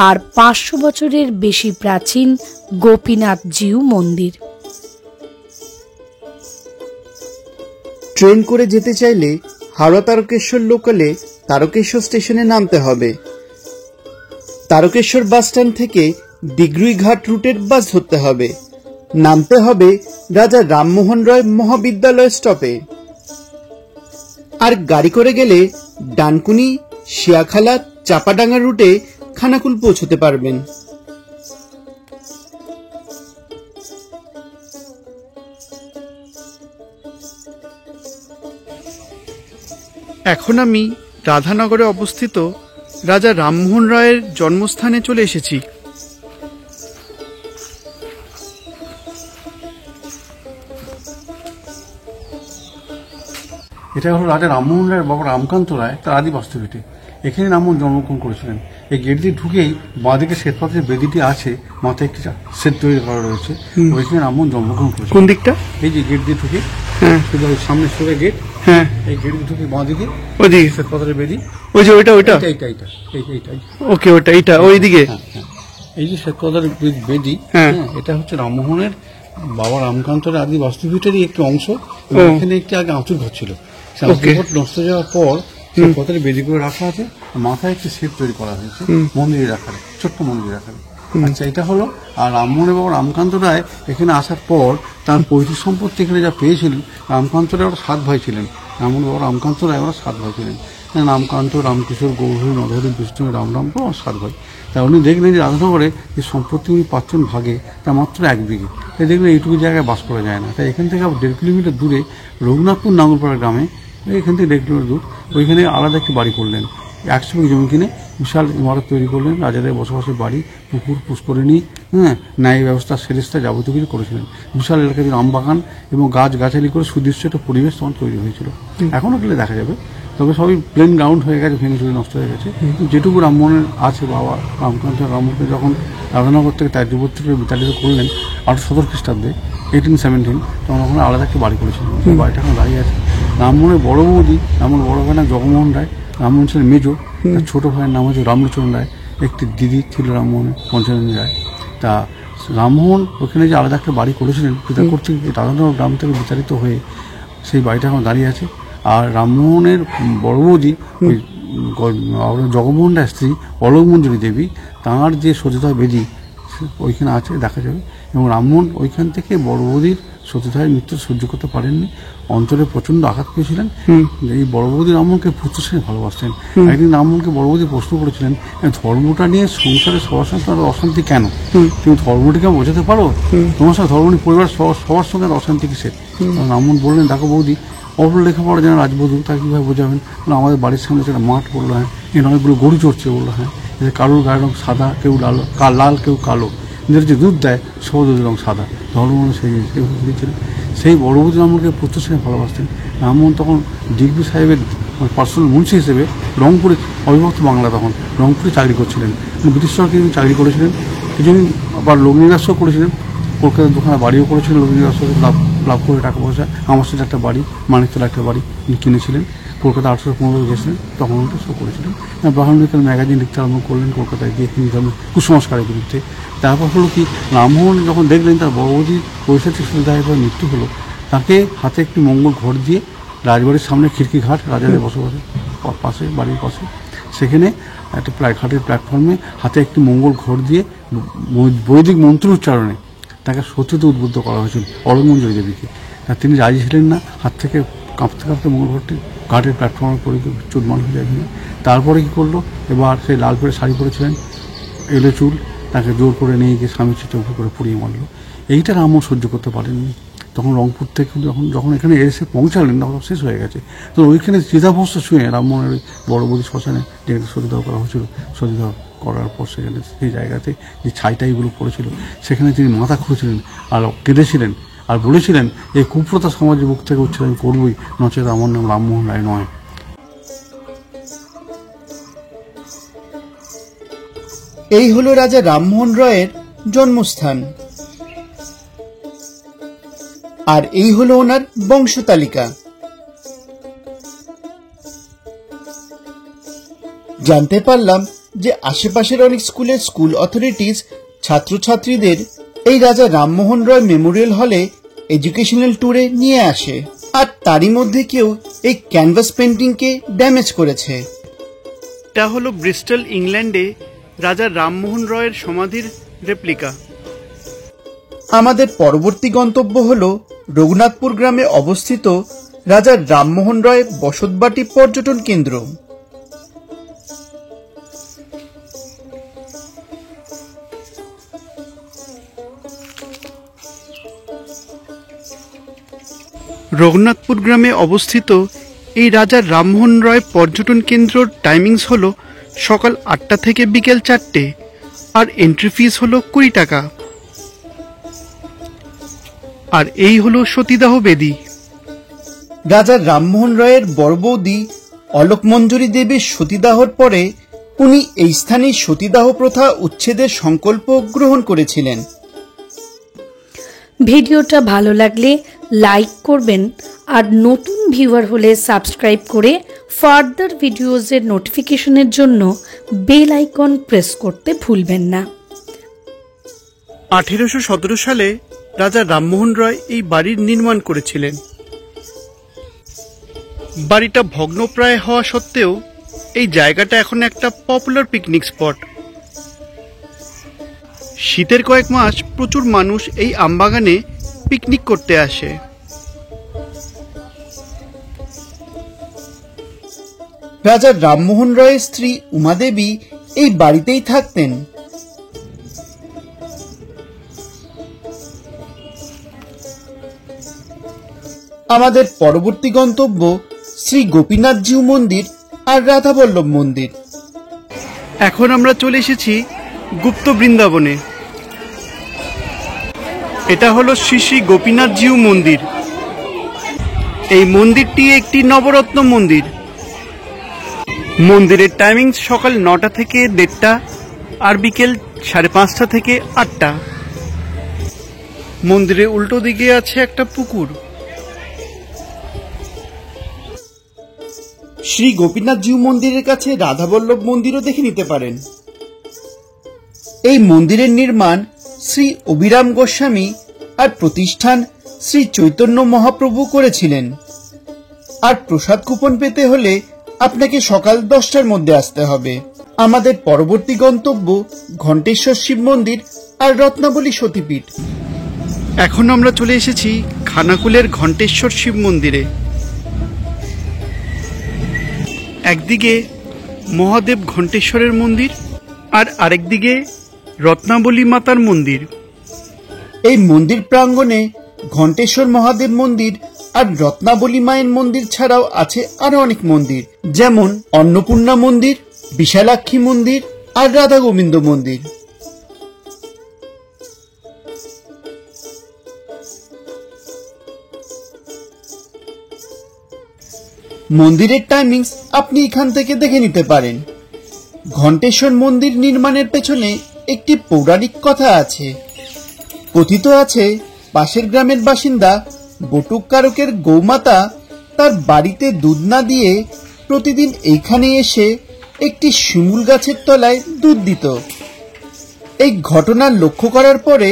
আর 500 বছরের বেশি প্রাচীন গোপীনাথজিউ মন্দির। ট্রেন করে যেতে চাইলে হাওড়া তারকেশ্বর লোকালে তারকেশ্বর স্টেশনে নামতে হবে। তারকেশ্বর বাস স্ট্যান্ড থেকে দিগরুই ঘাট রুটের বাস ধরতে হবে। নামতে হবে রাজা রামমোহন রায় মহাবিদ্যালয় স্টপে। আর গাড়ি করে গেলে ডানকুনি, শিয়াখালা, চাপাডাঙ্গা রুটে খানাকুল পৌঁছতে পারবেন। এখন আমি রাধানগরে অবস্থিত রাজা রামমোহন রায়ের জন্মস্থানে চলে এসেছি। এটা হলো রাজা রামমোহন রায়ের বাবা রামকান্ত রায় তার আদি বাস্তবিটি। এখানে রামমোহন জন্মগ্রহণ করেছিলেন। এই গেট দিয়ে ঢুকেই বাঁদিকে শ্বেতপাথরের বেদিটি আছে, মাথায় একটি সেট তৈরি করা রয়েছে, ওইখানে রামমোহন জন্মগ্রহণ করেছেন। কোন দিকটা? এই যে গেট দিয়ে ঢুকে, সামনে সোজা গেট, হ্যাঁ, এই গেট দিয়ে ঢুকে বাঁদিকে ওইদিকে শ্বেতপাথরের বেদি, ওই যে ওইটা এইটা ওকে, ওটা এইটা ওইদিকে। এই যে শ্বেতপাথরের বেদি, এটা হচ্ছে রামমোহনের বাবা রামকান্তরের আদি বাস্তুভিটেরই একটি অংশ। এখানে একটি আগে আঁচুর ঘর ছিল, নষ্ট যাওয়ার পর পথের বেদি করে রাখা আছে, মাথায় একটি সেট তৈরি করা হয়েছে মন্দিরে রাখার, ছোট্ট মন্দিরে রাখার। আচ্ছা, এটা হলো। আর রামমোহনের বাবা রামকান্ত রায় এখানে আসার পর তার পৈতৃক সম্পত্তি এখানে যা পেয়েছিলেন, রামকান্ত রায় ওরা 7 ভাই ছিলেন। রামমোহন বাবা রামকান্ত রায় ওরা 7 ভাই ছিলেন। রামকান্ত, রামকিশোর, গৌরহরি, নরহরি, বিষ্ণু, রামরামপুর, আর 7 ভাই। তা উনি দেখলেন যে রাধানগরে যে সম্পত্তি উনি পাচ্ছেন ভাগে, তা মাত্র 1 বিঘে। তাই দেখলেন এইটুকু জায়গায় বাস করা যায় না। তাই এখান থেকে আবার 1.5 কিলোমিটার দূরে রঘুনাথপুর নাঙ্গলপাড়া গ্রামে, এখান থেকে 1.5 কিলোমিটার দূর, ওইখানে আলাদা একটি বাড়ি করলেন। 100 বিঘে জমি কিনে বিশাল ইমারত তৈরি করলেন। রাজাদের বসবাসের বাড়ি, পুকুর, পুষ্করিণী, ন্যায় ব্যবস্থা, সেরেস্তা, যাবতীয় কিছু করেছিলেন। বিশাল এলাকায় আমবাগান এবং গাছগাছালি করে সুদৃশ্য একটা পরিবেশ তখন তৈরি হয়েছিল। এখনও গেলে দেখা যাবে, তবে সবই প্লেন গ্রাউন্ড হয়ে গেছে, ভেঙে চুরে নষ্ট হয়ে গেছে। যেটুকু রামমোহনের আছে, বাবা রামকান্ত রামমোহনকে যখন রাধানগর থেকে তার যুবতী বিতাড়িত করলেন 1817 খ্রিস্টাব্দে, 1817, তখন ওখানে আলাদা একটা বাড়ি করেছিলেন। সেই বাড়িটা এখন দাঁড়িয়ে আছে। রামমোহনের বড় বৌদি, রামমোহন বড় ভাইয়ের নাম জগমোহন রায়, রামমোহন ছিলেন মেজো, তার ছোট ভাইয়ের নাম হচ্ছে রামলোচন রায়, একটি দিদি ছিল রামমোহনের পঞ্চরণী রায়। তা রামমোহন ওখানে যে আলাদা একটা বাড়ি করেছিলেন পিতা কর্তৃক দাদানগর গ্রাম থেকে বিতাড়িত হয়ে, সেই বাড়িটা এখন দাঁড়িয়ে আছে। আর রামমোহনের বড় বৌদি জগমোহন রায়ের স্ত্রী অলকমঞ্জুরি দেবী, তাঁর যে সতীদাহ বেদি ওইখানে আছে, দেখা যাবে। এবং রামমোহন ওইখান থেকে বড় বৌদির সতীদাহের মৃত্যু সহ্য করতে পারেননি, অঞ্চলে প্রচন্ড আঘাত পেয়েছিলেন। এই বড় বৌদি রামমোহনকে পুত্র শ্রেণী ভালোবাসতেন। একদিন রামমোহনকে বড় বৌদি প্রশ্ন করেছিলেন, ধর্মটা নিয়ে সংসারে সবার সঙ্গে অশান্তি কেন? তুমি ধর্মটিকে বোঝাতে পারো? তোমার সাথে ধর্ম নিয়ে পরিবার সবার সঙ্গে অশান্তি কিসের? রামমোহন বললেন, দেখো বৌদি, অপর লেখাপড়া যেন রাজবধূ, তাকে কীভাবে বোঝাবেন? আমাদের বাড়ির সামনে সেটা মাঠ, বললো হ্যাঁ। এর অনেকগুলো গরু চড়ছে, বললো হ্যাঁ। কারোর গায়ের রং সাদা, কেউ লাল কেউ কালো, এদের যে দুধ দেয় সব দুধের রং সাদা, ধর্ম সেই দিয়েছিলেন। সেই বড় বৌদি রামমোহনকে পুত্র শ্রেণী ভালোবাসতেন। রামমোহন তখন ডিগ্রি সাহেবের পার্সোনাল মুন্সি হিসেবে রংপুরে, অবিভক্ত বাংলা তখন রংপুরে চাকরি করছিলেন। ব্রিটিশ সরকার চাকরি করেছিলেন কিছুদিন, আবার লগ্নিরাজও করেছিলেন, কলকাতার দোকানে বাড়িও করেছিলেন। লগ্নিরাজ লাভ করে টাকা পয়সা, আমার সাথে একটা বাড়ি, মানিকতলা একটা বাড়ি কিনেছিলেন। কলকাতা 1815 গেছিলেন, তখন ওটা শো করেছিলেন। ব্রাহ্মণবিকার ম্যাগাজিন লিখতে আরম্ভ করলেন কলকাতায় গিয়ে, হিন্দু ধর্মের কুসংস্কারের বিরুদ্ধে। তারপর হলো কি, রামমোহন যখন দেখলেন তার বড় বৌদির পৈশাচিক সতীদাহের পর মৃত্যু হলো, তাকে হাতে একটি মঙ্গল ঘর দিয়ে রাজবাড়ির সামনে খিড়কি ঘাট, রাজাদের বসবাসের পাশে, বাড়ির পাশে, সেখানে একটা ঘাটের প্ল্যাটফর্মে হাতে একটি মঙ্গল ঘর দিয়ে বৈদিক মন্ত্র উচ্চারণে তাকে সতীতে উদ্বুদ্ধ করা হয়েছিল, অলকমঞ্জুরি দেবীকে। তিনি রাজি ছিলেন না, হাত থেকে কাঁপতে কাঁপতে মঙ্গল ঘরটি ঘাটের প্ল্যাটফর্মে পড়ে চুরমাল হয়ে যায়। তারপরে কী করলো, এবার সেই লাল পেড়ে শাড়ি পরেছিলেন, এলো চুল, তাকে জোর করে নিয়ে গিয়ে স্বামী চিত্র করে পুড়িয়ে মারলো। এইটা রামমোহন সহ্য করতে পারেননি। তখন রংপুর থেকে যখন এখানে এসে পৌঁছালেন, তখন শেষ হয়ে গেছে। তো ওইখানে চিতাভস্ম ছুঁয়ে রামমোহনের ওই বড় বৌদি শ্মশানে যেখানে সতীদাহ করা হয়েছিল, সতীদাহ করার পর সেখানে সেই জায়গাতে যে ছাইটাইগুলো পড়েছিল, সেখানে তিনি মাথা খুঁড়েছিলেন আর কেঁদেছিলেন, আর বলেছিলেন, এই কুপ্রথা সমাজের বুক থেকে উচ্ছেদ আমি করবই, নচেত আমার নাম রামমোহন রায় নয়। এই হলো রাজা রামমোহন রায়ের জন্মস্থান, আর এই হলো ওনার বংশ তালিকা। জানতে পারলাম যে আশেপাশের অনেক স্কুল অথরিটিস ছাত্রছাত্রীদের এই রাজা রামমোহন রয় মেমোরিয়াল হলে এডুকেশনাল ট্যুরে নিয়ে আসে, আর তারই মধ্যে কেউ এই ক্যানভাস পেন্টিংকে ড্যামেজ করেছে। এটা হলো ব্রিস্টল, ইংল্যান্ডে রাজা রামমোহন রয়ের সমাধির রেপ্লিকা। আমাদের পরবর্তী গন্তব্য হল রঘুনাথপুর গ্রামে অবস্থিত রাজা রামমোহন রয় বসতবাটি পর্যটন কেন্দ্র। রঘুনাথপুর গ্রামে অবস্থিত এই রাজা রামমোহন রয় পর্যটন কেন্দ্রর টাইমিংস হলো সকাল 8টা থেকে বিকেল 4টে, আর এন্ট্রি ফিস হলো 20 টাকা। আর এই হলো সতীদাহ বেদী। রাজা রামমোহন রায়ের বড় বৌদি অলকমঞ্জুরি দেবীর সতীদাহর পরে উনি এই স্থানে সতীদাহ প্রথা উচ্ছেদের সংকল্প গ্রহণ করেছিলেন। ভিডিওটা ভালো লাগলে লাইক করবেন, আর নতুন ভিউয়ার হলে সাবস্ক্রাইব করে ফার্দার ভিডিওজের নোটিফিকেশনের জন্য বেল আইকন প্রেস করতে ভুলবেন না। 1817 সালে রাজা রামমোহন রয় এই বাড়ির নির্মাণ করেছিলেন। বাড়িটা ভগ্নপ্রায় হওয়া সত্ত্বেও এই জায়গাটা এখন একটা পপুলার পিকনিক স্পট। শীতের কয়েক মাস প্রচুর মানুষ এই আমবাগানে পিকনিক করতে আসে। রাজা রামমোহন রায়ের স্ত্রী উমাদেবী এই বাড়িতেই থাকতেন। আমাদের পরবর্তী গন্তব্য শ্রী গোপীনাথজিউ মন্দির আর রাধাবল্লভ মন্দির। এখন আমরা চলে এসেছি গুপ্ত বৃন্দাবনে। এটা হলো শ্রী শ্রী গোপীনাথজিউ মন্দির। এই মন্দিরটি একটি নবরত্ন মন্দির। মন্দিরের টাইমিং সকাল 9টা থেকে 1:30 আর বিকেল 5:30 থেকে 8টা। মন্দিরের উল্টো দিকে আছে একটা পুকুর। শ্রী গোপীনাথ জিউ মন্দিরের কাছে রাধাবল্লভ মন্দিরও দেখে নিতে পারেন। এই মন্দিরের নির্মাণ শ্রী অভিরাম গোস্বামী আর প্রতিষ্ঠান শ্রী চৈতন্য মহাপ্রভু করেছিলেন। আর প্রসাদ কুপন পেতে হলে আপনাকে সকাল 10টার মধ্যে আসতে হবে। আমাদের পরবর্তী গন্তব্য ঘণ্টেশ্বর শিব মন্দির আর রত্নাবলী সতীপীঠ। এখন আমরা চলে এসেছি খানাকুলের ঘণ্টেশ্বর শিব মন্দিরে। একদিকে মহাদেব ঘণ্টেশ্বরের মন্দির আর আরেকদিকে রত্নাবলী মাতার মন্দির। এই মন্দির প্রাঙ্গণে ঘণ্টেশ্বর মহাদেব মন্দির আর রত্নাবলী মায়ের মন্দির ছাড়াও আছে আরো অনেক মন্দির, যেমন অন্নপূর্ণা মন্দির, বিশালাক্ষী মন্দির আর রাধা গোবিন্দ মন্দির। মন্দিরের টাইমিংস আপনি এখান থেকে দেখে নিতে পারেন। ঘণ্টেশ্বর মন্দির নির্মাণের পেছনে একটি পৌরাণিক কথা আছে। কথিত আছে পাশের গ্রামের বাসিন্দা বটুক কারকের গৌমাতা তার বাড়িতে দুধ না দিয়ে প্রতিদিন এইখানে এসে একটি শিমুল গাছের তলায় দুধ দিত। এই ঘটনা লক্ষ্য করার পরে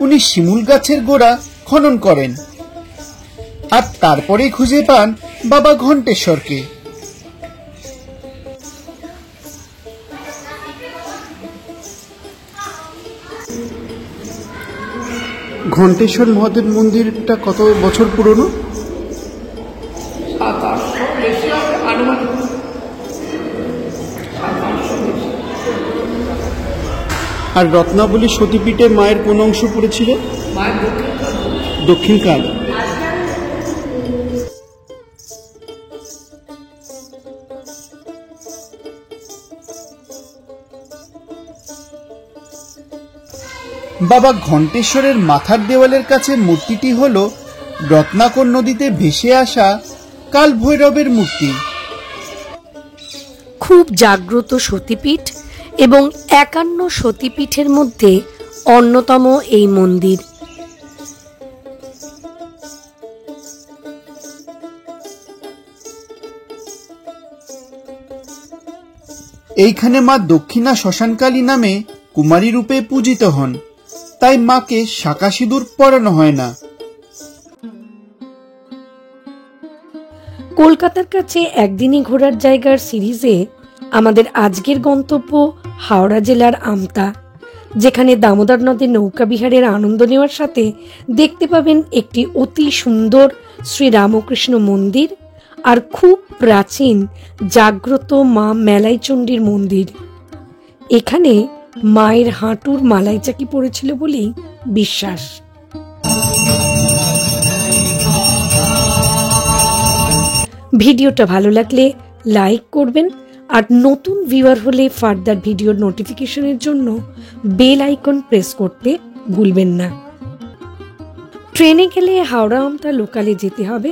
উনি শিমুল গাছের গোড়া খনন করেন আর তারপরেই খুঁজে পান বাবা ঘণ্টেশ্বরকে। ঘণ্টেশ্বর মহাদেব মন্দিরটা কত বছর পুরনো? 700 বেশি হবে আনুমানিক। আর রত্নাবলী সতীপীঠে মায়ের কোন অংশ পড়েছিল? মায়ের দক্ষিণ কাল। বাবা ঘণ্টেশ্বরের মাথার দেওয়ালের কাছে মূর্তিটি হল রত্নাকর নদীতে ভেসে আসা কাল ভৈরবের মূর্তি। খুব জাগ্রত সতীপীঠ এবং 51 সতীপীঠের মধ্যে অন্যতম এই মন্দির। এইখানে মা দক্ষিণা শ্মশানকালী নামে কুমারী রূপে পূজিত হন, তাই মাকে শাঁকা সিঁদুর পরানো হয় না। কলকাতার কাছে একদিনই ঘোরার জায়গার সিরিজে আমাদের আজকের গন্তব্য হাওড়া জেলার আমতা, যেখানে দামোদর নদে নৌকা বিহারের আনন্দ নেওয়ার সাথে দেখতে পাবেন একটি অতি সুন্দর শ্রী রামকৃষ্ণ মন্দির আর খুব প্রাচীন জাগ্রত মা মেলাইচণ্ডীর মন্দির। এখানে মায়ের হাঁটুর মালাই চাকি পড়েছিল বলেই বিশ্বাস। ভিডিওটা ভালো লাগলে লাইক করবেন আর নতুন ভিউয়ার হলে ফার্দার ভিডিওর নোটিফিকেশনের জন্য বেল আইকন প্রেস করতে ভুলবেন না। ট্রেনে গেলে হাওড়া আমতা লোকালে যেতে হবে,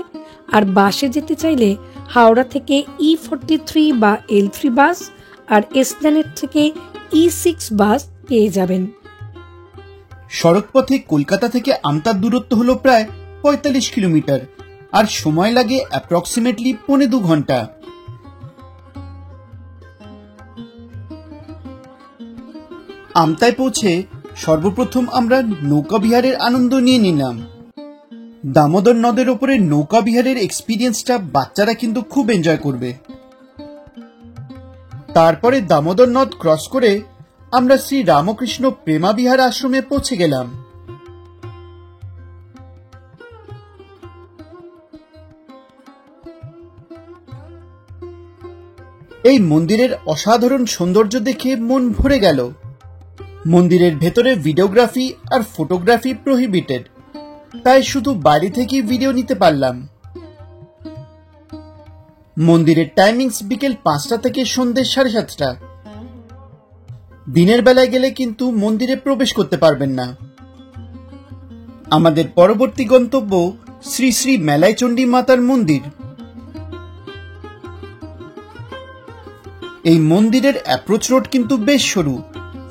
আর বাসে যেতে চাইলে হাওড়া থেকে E43 বা L3 বাস আর এসপ্ল্যানেড থেকে E6 বাস পেয়ে যাবেন। সড়কপথে কলকাতা থেকে আমতার দূরত্ব হলো প্রায় 45 কিলোমিটার আর সময় লাগে অ্যাপ্রক্সিমেটলি 1.25 ঘন্টা। আমতায় পৌঁছে সর্বপ্রথম আমরা নৌকা বিহারের আনন্দ নিয়ে নিলাম। দামোদর নদের ওপরে নৌকা বিহারের এক্সপিরিয়েন্সটা বাচ্চারা কিন্তু খুব এনজয় করবে। তারপরে দামোদর নদ ক্রস করে আমরা শ্রী রামকৃষ্ণ প্রেমা বিহার আশ্রমে পৌঁছে গেলাম। এই মন্দিরের অসাধারণ সৌন্দর্য দেখে মন ভরে গেল। মন্দিরের ভেতরে ভিডিওগ্রাফি আর ফটোগ্রাফি প্রহিবিটেড, তাই শুধু বাইরে থেকেই ভিডিও নিতে পারলাম। মন্দিরের টাইমিংস বিকেল 5টা থেকে সন্ধ্যে 7:30। দিনের বেলায় গেলে কিন্তু মন্দিরে প্রবেশ করতে পারবেন না। আমাদের পরবর্তী গন্তব্য শ্রী শ্রী মেলাইচণ্ডী মাতার মন্দির। এই মন্দিরের অ্যাপ্রোচ রোড কিন্তু বেশ সরু,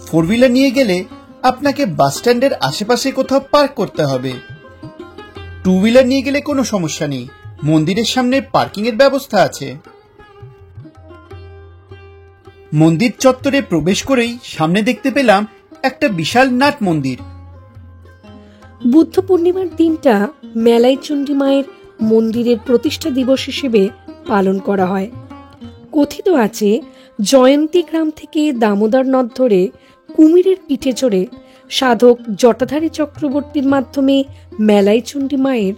4 হুইলার নিয়ে গেলে আপনাকে বাস স্ট্যান্ডের আশেপাশে কোথাও পার্ক করতে হবে। টু হুইলার নিয়ে গেলে কোনো সমস্যা নেই, মন্দিরের সামনে পার্কিং এর ব্যবস্থা আছে। মন্দির চত্বরে প্রবেশ করেই সামনে দেখতে পেলাম একটা বিশাল নাট মন্দির। বুদ্ধ পূর্ণিমার দিনটা মেলাইচণ্ডী মায়ের মন্দিরের প্রতিষ্ঠা দিবস হিসেবে পালন করা হয়। কথিত আছে, জয়ন্তী গ্রাম থেকে দামোদর নদ ধরে কুমিরের পিঠে চড়ে সাধক জটাধারী চক্রবর্তীর মাধ্যমে মেলাইচণ্ডী মায়ের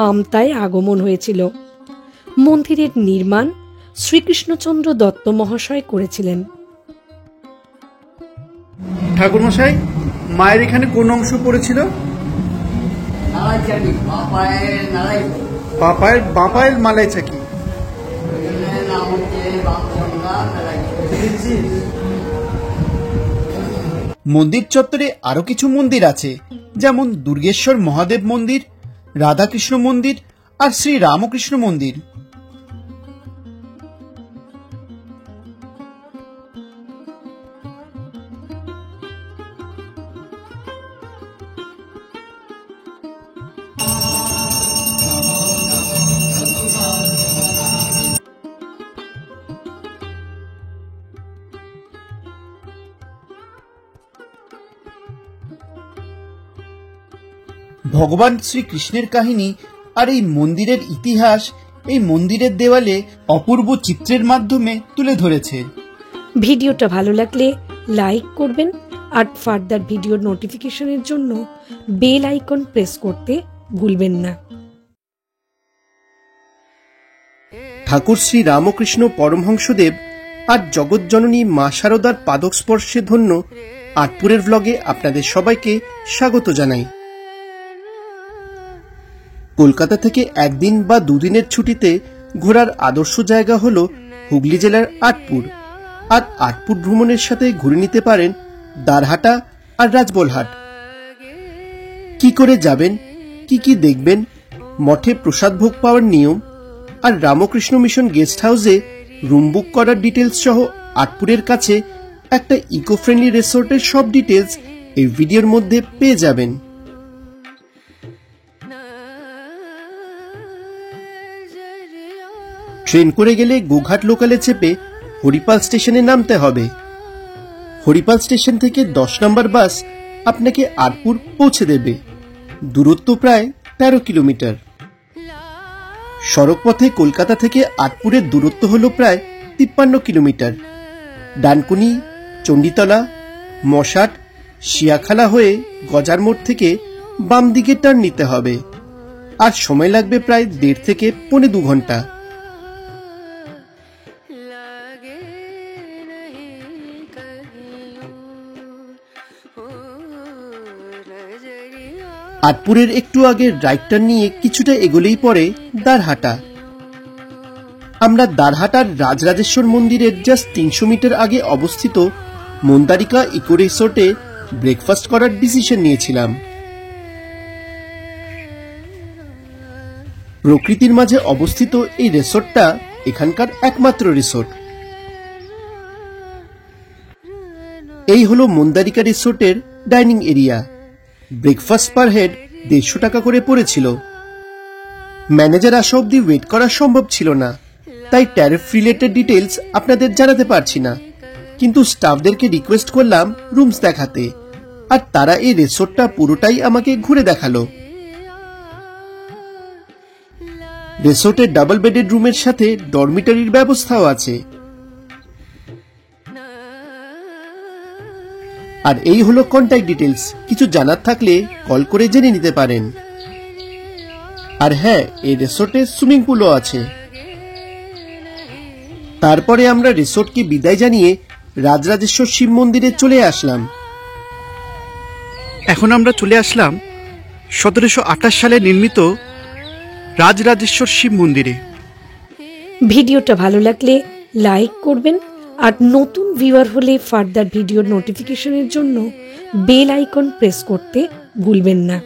আমতায় আগমন হয়েছিল। মন্দিরের নির্মাণ শ্রীকৃষ্ণচন্দ্র দত্ত মহাশয় করেছিলেন। ঠাকুরমশাই, মায়ের এখানে কোন অংশ পড়েছিল? বাপায়ের মালাই চাকি। মন্দির চত্বরে আরো কিছু মন্দির আছে, যেমন দুর্গেশ্বর মহাদেব মন্দির, রাধাকৃষ্ণ মন্দির আর শ্রী রামকৃষ্ণ মন্দির। ভগবান শ্রীকৃষ্ণের কাহিনী আর এই মন্দিরের ইতিহাস এই মন্দিরের দেওয়ালে অপূর্ব চিত্রের মাধ্যমে তুলে ধরেছে। ভিডিওটা ভালো লাগলে লাইক করবেন আর ফার্দার ভিডিওর নোটিফিকেশনের জন্য বেল আইকন প্রেস করতে ভুলবেন না। ঠাকুর শ্রী রামকৃষ্ণ পরমহংসদেব আর জগৎজননী মা শারদার পাদক স্পর্শে ধন্য আটপুরের ব্লগে আপনাদের সবাইকে স্বাগত জানাই। কলকাতা থেকে একদিন বা দুদিনের ছুটিতে ঘোরার আদর্শ জায়গা হল হুগলি জেলার আটপুর। আর আটপুর ভ্রমণের সাথে ঘুরে নিতে পারেন দ্বারহাটা আর রাজবলহাট। কি করে যাবেন, কি কি দেখবেন, মঠে প্রসাদ ভোগ পাওয়ার নিয়ম আর রামকৃষ্ণ মিশন গেস্ট হাউসে রুম বুক করার ডিটেলস সহ আটপুরের কাছে একটা ইকো ফ্রেন্ডলি রিসোর্টের সব ডিটেলস এই ভিডিওর মধ্যে পেয়ে যাবেন। ট্রেন করে গেলে গোঘাট লোকালে চেপে হরিপাল স্টেশনে নামতে হবে। হরিপাল স্টেশন থেকে 10 নম্বর বাস আপনাকে আটপুর পৌঁছে দেবে। দূরত্ব প্রায় 13 কিলোমিটার। সড়কপথে কলকাতা থেকে আটপুরের দূরত্ব হল প্রায় 53 কিলোমিটার। ডানকুনি, চণ্ডীতলা, মশাট, শিয়াখালা হয়ে গজার মোড় থেকে বাম দিকে টার্ন নিতে হবে। আর সময় লাগবে প্রায় 1.5 থেকে 2.25 ঘন্টা। আটপুরের একটু আগে রাইট টার্ন নিয়ে কিছুটা এগোলেই পড়ে দ্বারহাটা। আমরা দ্বারহাটার রাজরাজেশ্বর মন্দিরের জাস্ট 300 মিটার আগে অবস্থিত মন্দারিকা ইকো রিসোর্টে ব্রেকফাস্ট করার ডিসিশন নিয়েছিলাম। প্রকৃতির মাঝে অবস্থিত এই রিসোর্টটা এখানকার একমাত্র রিসোর্ট। এই হলো মন্দারিকা রিসোর্টের dining area. Breakfast per head 150 টাকা করে পড়েছিল। ম্যানেজার আসা অব্দি ওয়েট করা সম্ভব ছিল না, তাই ট্যারিফ রিলেটেড ডিটেলস আপনাদের জানাতে পারছি না। কিন্তু স্টাফদেরকে রিকোয়েস্ট করলাম রুমস দেখাতে, আর তারা এই রিসোর্টটা পুরোটাই আমাকে ঘুরে দেখালো। রিসোর্টের ডাবল বেডেড রুমের সাথে ডরমিটরির ব্যবস্থাও আছে। আর এই হলো কন্ট্যাক্ট ডিটেলস, কিছু জানার থাকলে কল করে জেনে নিতে পারেন। আর হ্যাঁ, এই রিসোর্টে সুইমিং পুলও আছে। তারপরে আমরা রিসোর্টকে বিদায় জানিয়ে রাজরাজেশ্বর শিব মন্দিরে চলে আসলাম। এখন আমরা চলে আসলাম 1728 সালে নির্মিত রাজরাজেশ্বর শিব মন্দিরে। ভিডিওটা ভালো লাগলে লাইক করবেন আর নতুন ভিউয়ার হলে ফার্দার ভিডিওর নোটিফিকেশনের জন্য বেল আইকন প্রেস করতে ভুলবেন না।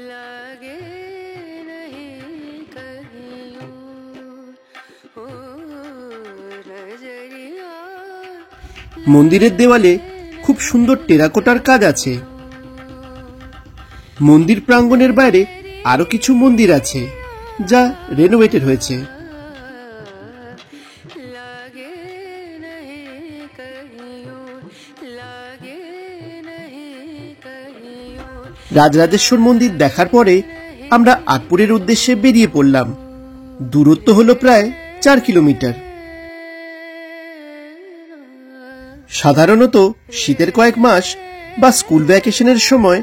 মন্দিরের দেওয়ালে খুব সুন্দর টেরাকোটার কাজ আছে। মন্দির প্রাঙ্গণের বাইরে আরো কিছু মন্দির আছে যা রেনোভেটেড হয়েছে। রাজরাজেশ্বর মন্দির দেখার পরে আমরা আটপুরের উদ্দেশ্যে বেরিয়ে পড়লাম। দূরত্ব হলো প্রায় 4 কিলোমিটার। সাধারণত শীতের কয়েক মাস বা স্কুল ভ্যাকেশনের সময়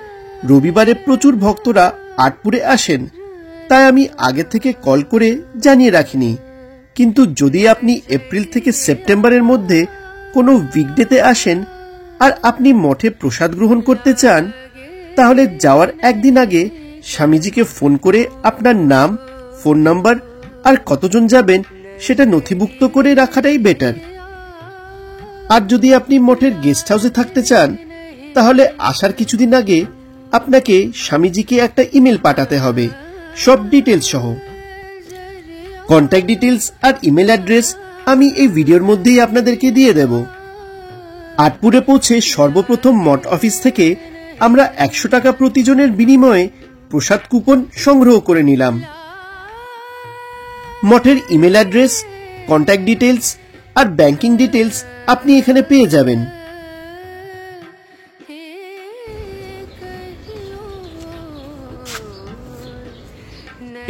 রবিবারে প্রচুর ভক্তরা আটপুরে আসেন, তাই আমি আগে থেকে কল করে জানিয়ে রাখিনি। কিন্তু যদি আপনি এপ্রিল থেকে সেপ্টেম্বরের মধ্যে কোনো উইকডেতে আসেন আর আপনি মঠে প্রসাদ গ্রহণ করতে চান, তাহলে যাওয়ার একদিন আগে স্বামীজিকে ফোন করে আপনার নাম, ফোন নাম্বার আর কতজন যাবেন সেটা নথিভুক্ত করে রাখাটাই বেটার। আর যদি আপনি মঠের গেস্ট হাউসে থাকতে চান, তাহলে আসার কিছুদিন আগে আপনাকে স্বামীজিকে একটা ইমেল পাঠাতে হবে সব ডিটেলস সহ। কন্ট্যাক্ট ডিটেলস আর ইমেল অ্যাড্রেস আমি এই ভিডিওর মধ্যেই আপনাদেরকে দিয়ে দেব। আটপুরে পৌঁছে সর্বপ্রথম মঠ অফিস থেকে আমরা 100 টাকা প্রতিজনের বিনিময়ে প্রসাদ কুপন সংগ্রহ করে নিলাম। মঠের ইমেল অ্যাড্রেস, কন্ট্যাক্ট ডিটেলস আর ব্যাংকিং ডিটেলস আপনি এখানে পেয়ে যাবেন।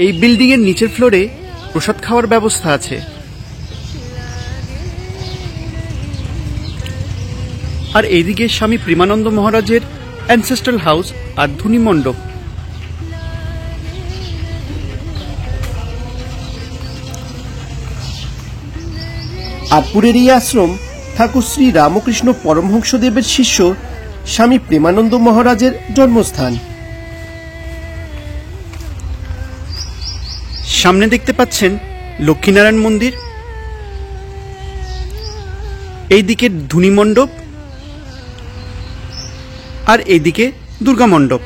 এই বিল্ডিং এর নিচের ফ্লোরে প্রসাদ খাওয়ার ব্যবস্থা আছে। আর এইদিকে স্বামী প্রেমানন্দ মহারাজের অ্যানসেস্ট্রাল হাউস আর ধুনি মণ্ডপ। আটপুরের এই আশ্রম ঠাকুর শ্রী রামকৃষ্ণ পরমহংসদেবের শিষ্য স্বামী প্রেমানন্দ মহারাজের জন্মস্থান। সামনে দেখতে পাচ্ছেন লক্ষ্মীনারায়ণ মন্দির, এইদিকে ধুনি মণ্ডপ আর এইদিকে দুর্গা মণ্ডপ।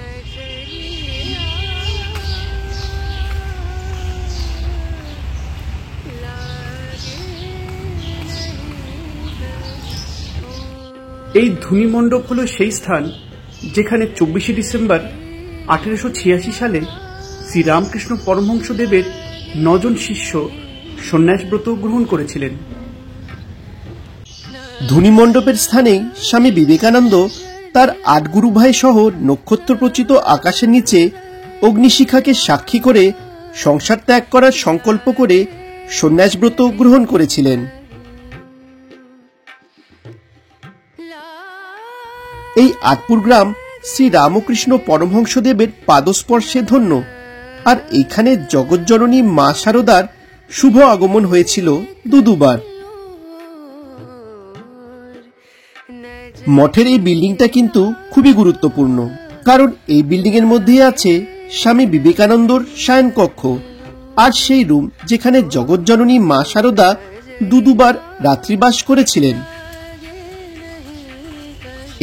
এই ধুনি মণ্ডপ হল সেই স্থান যেখানে 24শে ডিসেম্বর 1886 সালে শ্রী রামকৃষ্ণ পরমহংসদেবের 9 জন শিষ্য সন্ন্যাস ব্রত গ্রহণ করেছিলেন। ধুনি মণ্ডপের স্থানেই স্বামী বিবেকানন্দ তার 8 গুরু ভাই সহ নক্ষত্রপ্রচিত আকাশের নিচে অগ্নিশিখাকে সাক্ষী করে সংসার ত্যাগ করার সংকল্প করে সন্ন্যাস ব্রত গ্রহণ করেছিলেন। এই আটপুর গ্রাম শ্রী রামকৃষ্ণ পরমহংসদেবের পাদস্পর্শে ধন্য, আর এইখানে জগৎজননী মা শারদার শুভ আগমন হয়েছিল দুবার। মঠের এই বিল্ডিংটা কিন্তু খুবই গুরুত্বপূর্ণ, কারণ এই বিল্ডিং এর মধ্যেই আছে স্বামী বিবেকানন্দর শয়ন কক্ষ আর সেই রুম যেখানে জগৎজননী মা শারদা দুবার রাত্রিবাস করেছিলেন।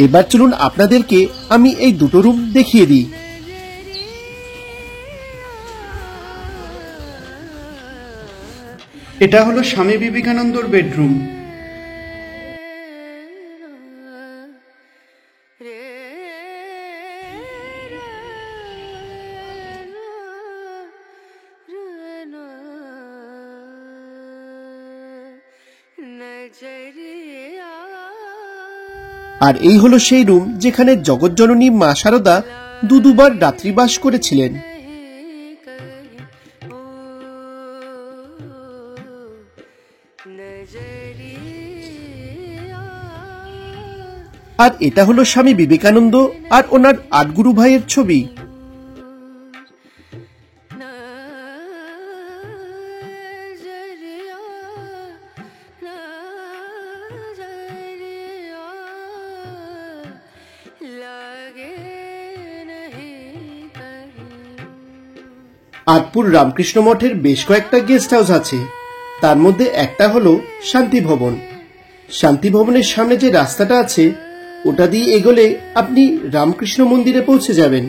এবার চলুন আপনাদেরকে আমি এই দুটো রুম দেখিয়ে দিই। এটা হলো স্বামী বিবেকানন্দর বেডরুম। আর এই হলো সেই রুম যেখানে জগৎজননী মা শারদা দুবার রাত্রিবাস করেছিলেন। আর এটা হলো স্বামী বিবেকানন্দ আর ওনার 8 গুরু ভাইয়ের ছবি। আটপুর রামকৃষ্ণ মঠের বেশ কয়েকটা গেস্ট হাউস আছে, তার মধ্যে একটা হলো শান্তি ভবন। শান্তি ভবনের সামনে যে রাস্তাটা আছে ওটা দিয়ে এগোলে আপনি রামকৃষ্ণ মন্দিরে পৌঁছে যাবেন।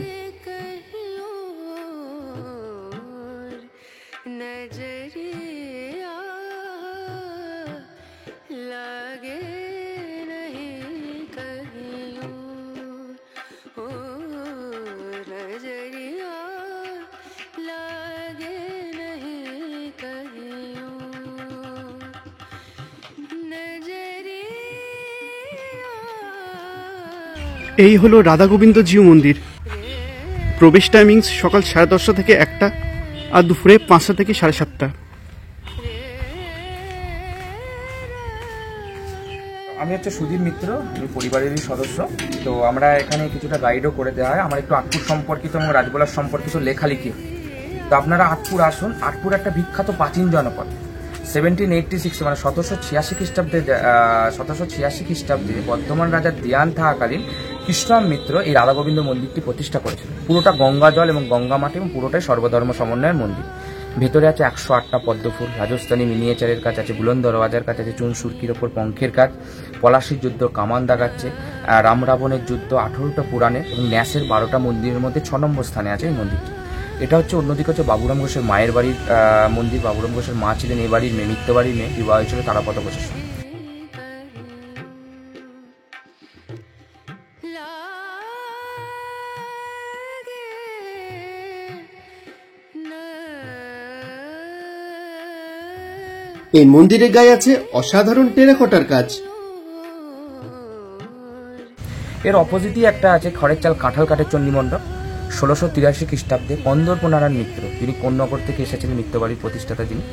এই হলো রাধা গোবিন্দ জিউ মন্দির। প্রবেশ টাইমিংস সকাল 10:30 থেকে 1টা আর দুপুরে 5টা থেকে 7:30। আমি হচ্ছে সুধীর মিত্র, আমি পরিবারেরই সদস্য। তো আমরা এখানে কিছুটা গাইডও করে দেওয়া হয়। আমার একটু আটপুর সম্পর্কিত এবং রাজবোলার সম্পর্কিত লেখালেখি। তো আপনারা আটপুর আসুন। আটপুর একটা বিখ্যাত প্রাচীন জনপদ। 1786 মানে 1786 খ্রিস্টাব্দে বর্ধমান রাজার দেয়ান থাকাকালীন কৃষ্ণরাম মিত্র এই রাধা গোবিন্দ মন্দিরটি প্রতিষ্ঠা করেছিলেন। পুরোটা গঙ্গা জল এবং গঙ্গা মাটি এবং পুরোটাই সর্বধর্ম সমন্বয়ের মন্দির। ভেতরে আছে 108টা পদ্মফুল, রাজস্থানী মিনিয়েচারের কাজ আছে, বুলন্দ দরওয়াজার কাজ আছে, চুন সুরকির ওপর পঙ্খের কাজ, পলাশির যুদ্ধ কামান দাগাচ্ছে, রাম রাবণের যুদ্ধ, 18টা পুরাণের এবং ন্যাসের 12টা মন্দিরের মধ্যে 6 নম্বর স্থানে আছে এই মন্দিরটি। এটা হচ্ছে অন্যদিকে হচ্ছে বাবুরাম ঘোষের মায়ের বাড়ির মন্দির। বাবুরাম ঘোষের মা ছিলেন এই বাড়ির মেয়ে, নিত্য বাড়ির মেয়ে, বিবাহ হয়েছিল তারাপদ ঘোষের সঙ্গে। এই মন্দিরের গায়ে আছে অসাধারণ টেরাকোটার কাজ। এর অপোজিটই একটা আছে খড়ের চাল কাঁঠাল কাঠের চণ্ডী মণ্ডপ। 1683 খ্রিস্টাব্দে কন্দর্প নারায়ণ মিত্র, যিনি কোন্নগর থেকে এসেছিলেন, মিত্রবাড়ির প্রতিষ্ঠাতা যিনি,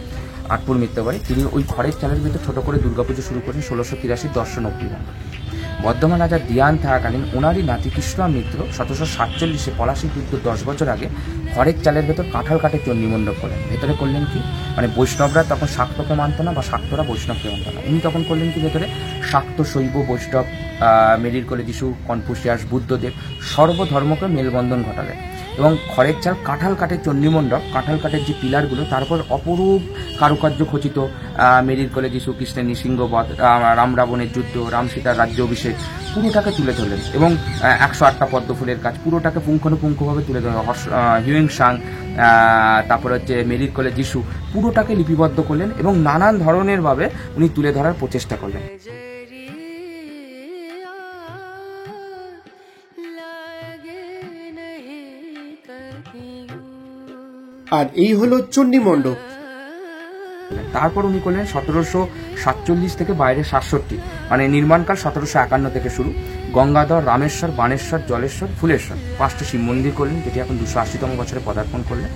আটপুর মিত্রবাড়ি, তিনি ওই খড়ের চালের ভিতরে ছোট করে দুর্গাপুজো শুরু করেন 1683 1090 বর্ধমান রাজার দিয়ান থাকাকালীন ওনারই নাতি কৃষ্ণরাম মিত্র 1747 পলাশির যুদ্ধ 10 বছর আগে খড়ের চালের ভেতর কাঁঠাল কাঠের চণ্ডী মণ্ডপ করলেন। ভেতরে করলেন কি, মানে বৈষ্ণবরা তখন শাক্তকে মানত না বা শাক্তরা বৈষ্ণবকে মানত না। উনি তখন করলেন কি, ভেতরে শাক্ত, শৈব, বৈষ্ণব, মেরির কোলে যিশু, কনফুসিয়াস, বুদ্ধদেব সর্বধর্মকে মেলবন্ধন ঘটালেন। এবং খড়ের চাল কাঁঠাল কাঠের চণ্ডী মণ্ডপ, কাঁঠাল কাঠের যে পিলারগুলো, তারপর অপরূপ কারুকার্য খচিত মেরির কোলে যিশু, কৃষ্ণের নৃসিংহবধ, রাম রাবণের যুদ্ধ, রাম সীতার রাজ্য অভিষেক পুরোটাকে তুলে ধরলেন। এবং 108টা পদ্মফুলের কাজ পুরোটাকে পুঙ্খানুপুঙ্খভাবে তুলে ধরলেন। হিউয়েং সাং, তারপর হচ্ছে মেরির কোলে যিশু পুরোটাকে লিপিবদ্ধ করলেন এবং নানান ধরনের ভাবে উনি তুলে ধরার প্রচেষ্টা করলেন। আর এই হলো চণ্ডী মণ্ডপ। তারপর উনি করলেন 1747 থেকে বাইরে 67, মানে নির্মাণকাল 1751 থেকে শুরু। গঙ্গাধর, রামেশ্বর, বাণেশ্বর, জলেশ্বর, ফুলেশ্বর 5টা শিব মন্দির করলেন, যেটি এখন 280তম বছরে পদার্পণ করলেন।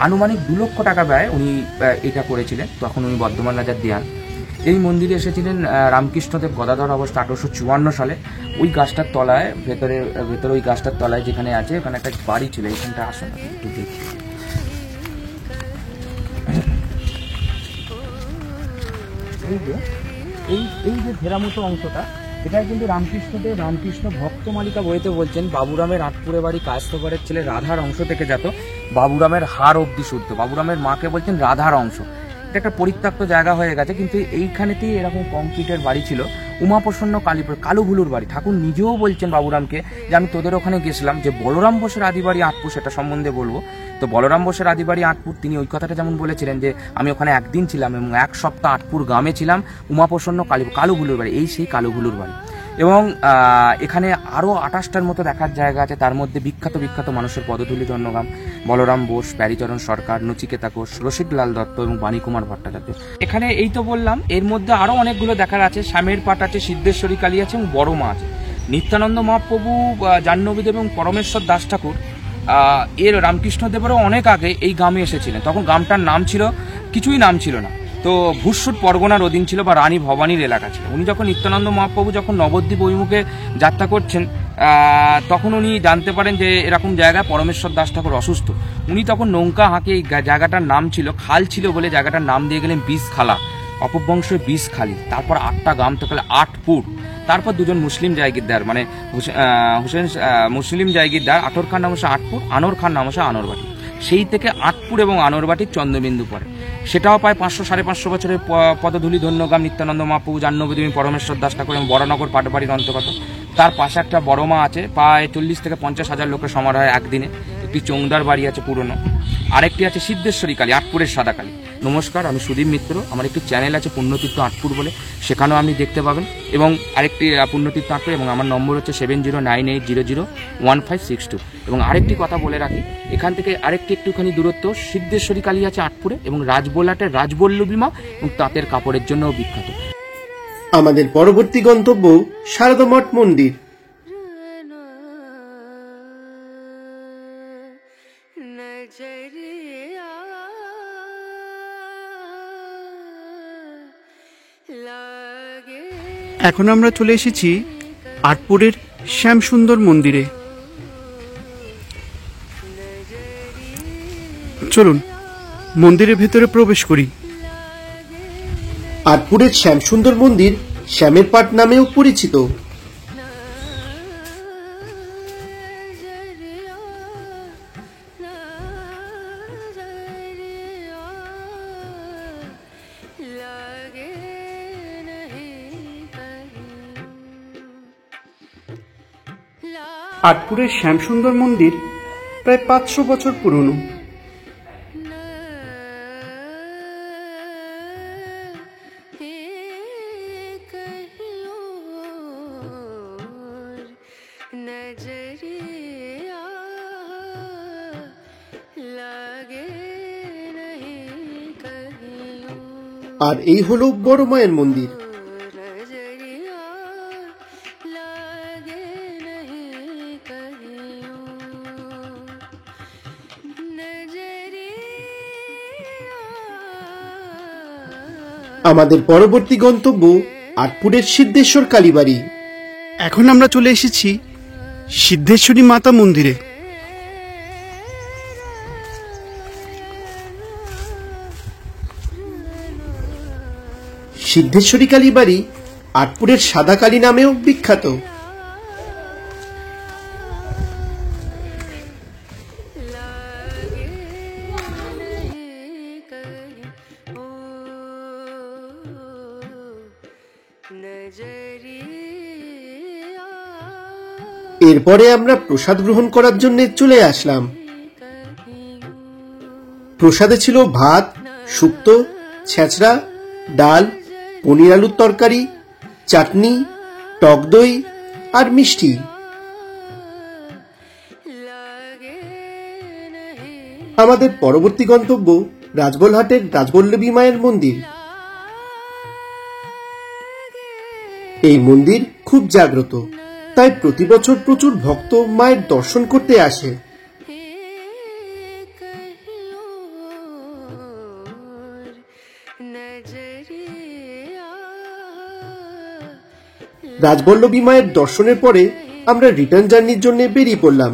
আনুমানিক 2 লক্ষ টাকা ব্যয় উনি এটা করেছিলেন। তখন উনি বর্ধমান রাজার দেয়ান। এই মন্দিরে এসেছিলেন রামকৃষ্ণদেব গদাধর অবস্থা 1854 সালে। ওই গাছটার তলায়, ভেতরে ওই গাছটার তলায় যেখানে আছে, ওখানে একটা বাড়ি ছিল। এখানটা আসুন একটু দেখি। এই যে ঘেরামতো অংশটা, এটা কিন্তু রামকৃষ্ণদেব রামকৃষ্ণ ভক্ত মালিকা বইতে বলছেন বাবুরামের আটপুরে বাড়ি কায়স্থঘরের ছেলে রাধার অংশ থেকে যাত বাবুরামের হাড় অব্দি শুদ্ধ। বাবুরামের মাকে বলছেন রাধার অংশ। এটা একটা পরিত্যক্ত জায়গা হয়ে গেছে, কিন্তু এইখানেতেই এরকম কংক্রিটের বাড়ি ছিল। উমাপ্রসন্ন কালুভুলুর বাড়ি। ঠাকুর নিজেও বলছেন বাবুরামকে যে আমি তোদের ওখানে গেছিলাম, যে বলরাম বোসের আদিবাড়ি আটপুর, সেটা সম্বন্ধে বলবো। তো বলরাম বোসের আদিবাড়ি আটপুর, তিনি ওই কথাটা যেমন বলেছিলেন যে আমি ওখানে একদিন ছিলাম এবং 1 সপ্তাহ আটপুর গ্রামে ছিলাম, উমাপ্রসন্ন কালুভুলুর বাড়ি, এই সেই কালুভুলুর বাড়ি। এবং এখানে আরও 28টার মতো দেখার জায়গা আছে। তার মধ্যে বিখ্যাত মানুষের পদধূলি ধন্যগ্রাম, বলরাম বোস, প্যারিচরণ সরকার, নচিকেতা ঘোষ, রসিকলাল দত্ত এবং বাণীকুমার ভট্টাচার্য। এখানে এই তো বললাম, এর মধ্যে আরও অনেকগুলো দেখার আছে। শ্যামের পাট আছে, সিদ্ধেশ্বরী কালী আছে এবং বড় মা আছে। নিত্যানন্দ মহাপ্রভু, জাহ্নবীদেব এবং পরমেশ্বর দাস ঠাকুর এর রামকৃষ্ণদেবেরও অনেক আগে এই গ্রামে এসেছিলেন। তখন গ্রামটার নাম ছিল, কিছুই নাম ছিল না। তো ভূষুট পরগনার অধীন ছিল বা রানী ভবানীর এলাকা ছিল। উনি যখন নিত্যানন্দ মহাপ্রভু যখন নবদ্বীপ অভিমুখে যাত্রা করছেন, তখন উনি জানতে পারেন যে এরকম জায়গায় পরমেশ্বর দাস ঠাকুর অসুস্থ। উনি তখন নৌকা হাঁকে, এই জায়গাটার নাম ছিল, খাল ছিল বলে জায়গাটার নাম দিয়ে গেলেন বিষখালা, অপভ্রংশের বিষখালী। তারপর 8টা গ্রাম থেকে আটপুর। তারপর 2জন মুসলিম জায়গিরদার, মানে মুসলিম জায়গিরদার, আটর খান নাম হচ্ছে আটপুর, আনোর খান নাম হচ্ছে আনোরবাটি। সেই থেকে আটপুর এবং আনোরবাটির চন্দ্রবিন্দু পড়ে। সেটাও প্রায় 500-550 বছরের পদধূলি ধন্যগ্রাম। নিত্যানন্দ মহাপ্রভু, জাহ্নবীদেবী, পরমেশ্বর দাস ঠাকুর এবং বড়নগর পাটবাড়ির অন্তর্গত। তার পাশে একটা বড় মা আছে, প্রায় 40 থেকে 50 হাজার লোকের সমারোহ একদিনে। একটি চোংদার বাড়ি আছে পুরনো, আরেকটি আছে সিদ্ধেশ্বরী কালী, আটপুরের সাদা কালী। নমস্কার, আমি সুদীপ মিত্র। আমার একটি চ্যানেল আছে পুণ্যতীর্থ আটপুর বলে, সেখানেও আপনি দেখতে পাবেন। এবং আরেকটি পুণ্যতীর্থ আটপুর, এবং আমার নম্বর হচ্ছে 7098001562। এবং আরেকটি কথা বলে রাখি, এখান থেকে আরেকটি একটুখানি দূরত্ব সিদ্ধেশ্বরী কালী আছে আটপুরে, এবং রাজবোলাটের রাজবল্লভীমা এবং তাঁতের কাপড়ের জন্যও বিখ্যাত। আমাদের পরবর্তী গন্তব্য সারদা মঠ মন্দির। এখন আমরা চলে এসেছি আটপুরের শ্যামসুন্দর মন্দিরে। চলুন মন্দিরের ভেতরে প্রবেশ করি। আটপুরের শ্যামসুন্দর মন্দির শ্যামের পাট নামেও পরিচিত। আটপুরের শ্যামসুন্দর মন্দির প্রায় 500 বছর পুরনো। আর এই হলো বড় মায়ের মন্দির। আমাদের পরবর্তী গন্তব্য আটপুরের সিদ্ধেশ্বর কালীবাড়ি। এখন আমরা চলে এসেছি সিদ্ধেশ্বরী মাতা মন্দিরে। সিদ্ধেশ্বরী কালীবাড়ি আটপুরের সাদা কালী নামেও বিখ্যাত। এরপরে আমরা প্রসাদ গ্রহণ করার জন্য চলে আসলাম। প্রসাদে ছিল ভাত, শুক্তো, ছেঁচড়া, ডাল, পনির আলুর তরকারি, চাটনি, টক দই আর মিষ্টি। আমাদের পরবর্তী গন্তব্য রাজবলহাটের রাজবল্লভী মায়ের মন্দির। এই মন্দির খুব জাগ্রত, তাই প্রতি বছর প্রচুর ভক্ত মায়ের দর্শন করতে আসে। রাজবল্লভী মায়ের দর্শনের পরে আমরা রিটার্ন জার্নির জন্য বেরিয়ে পড়লাম।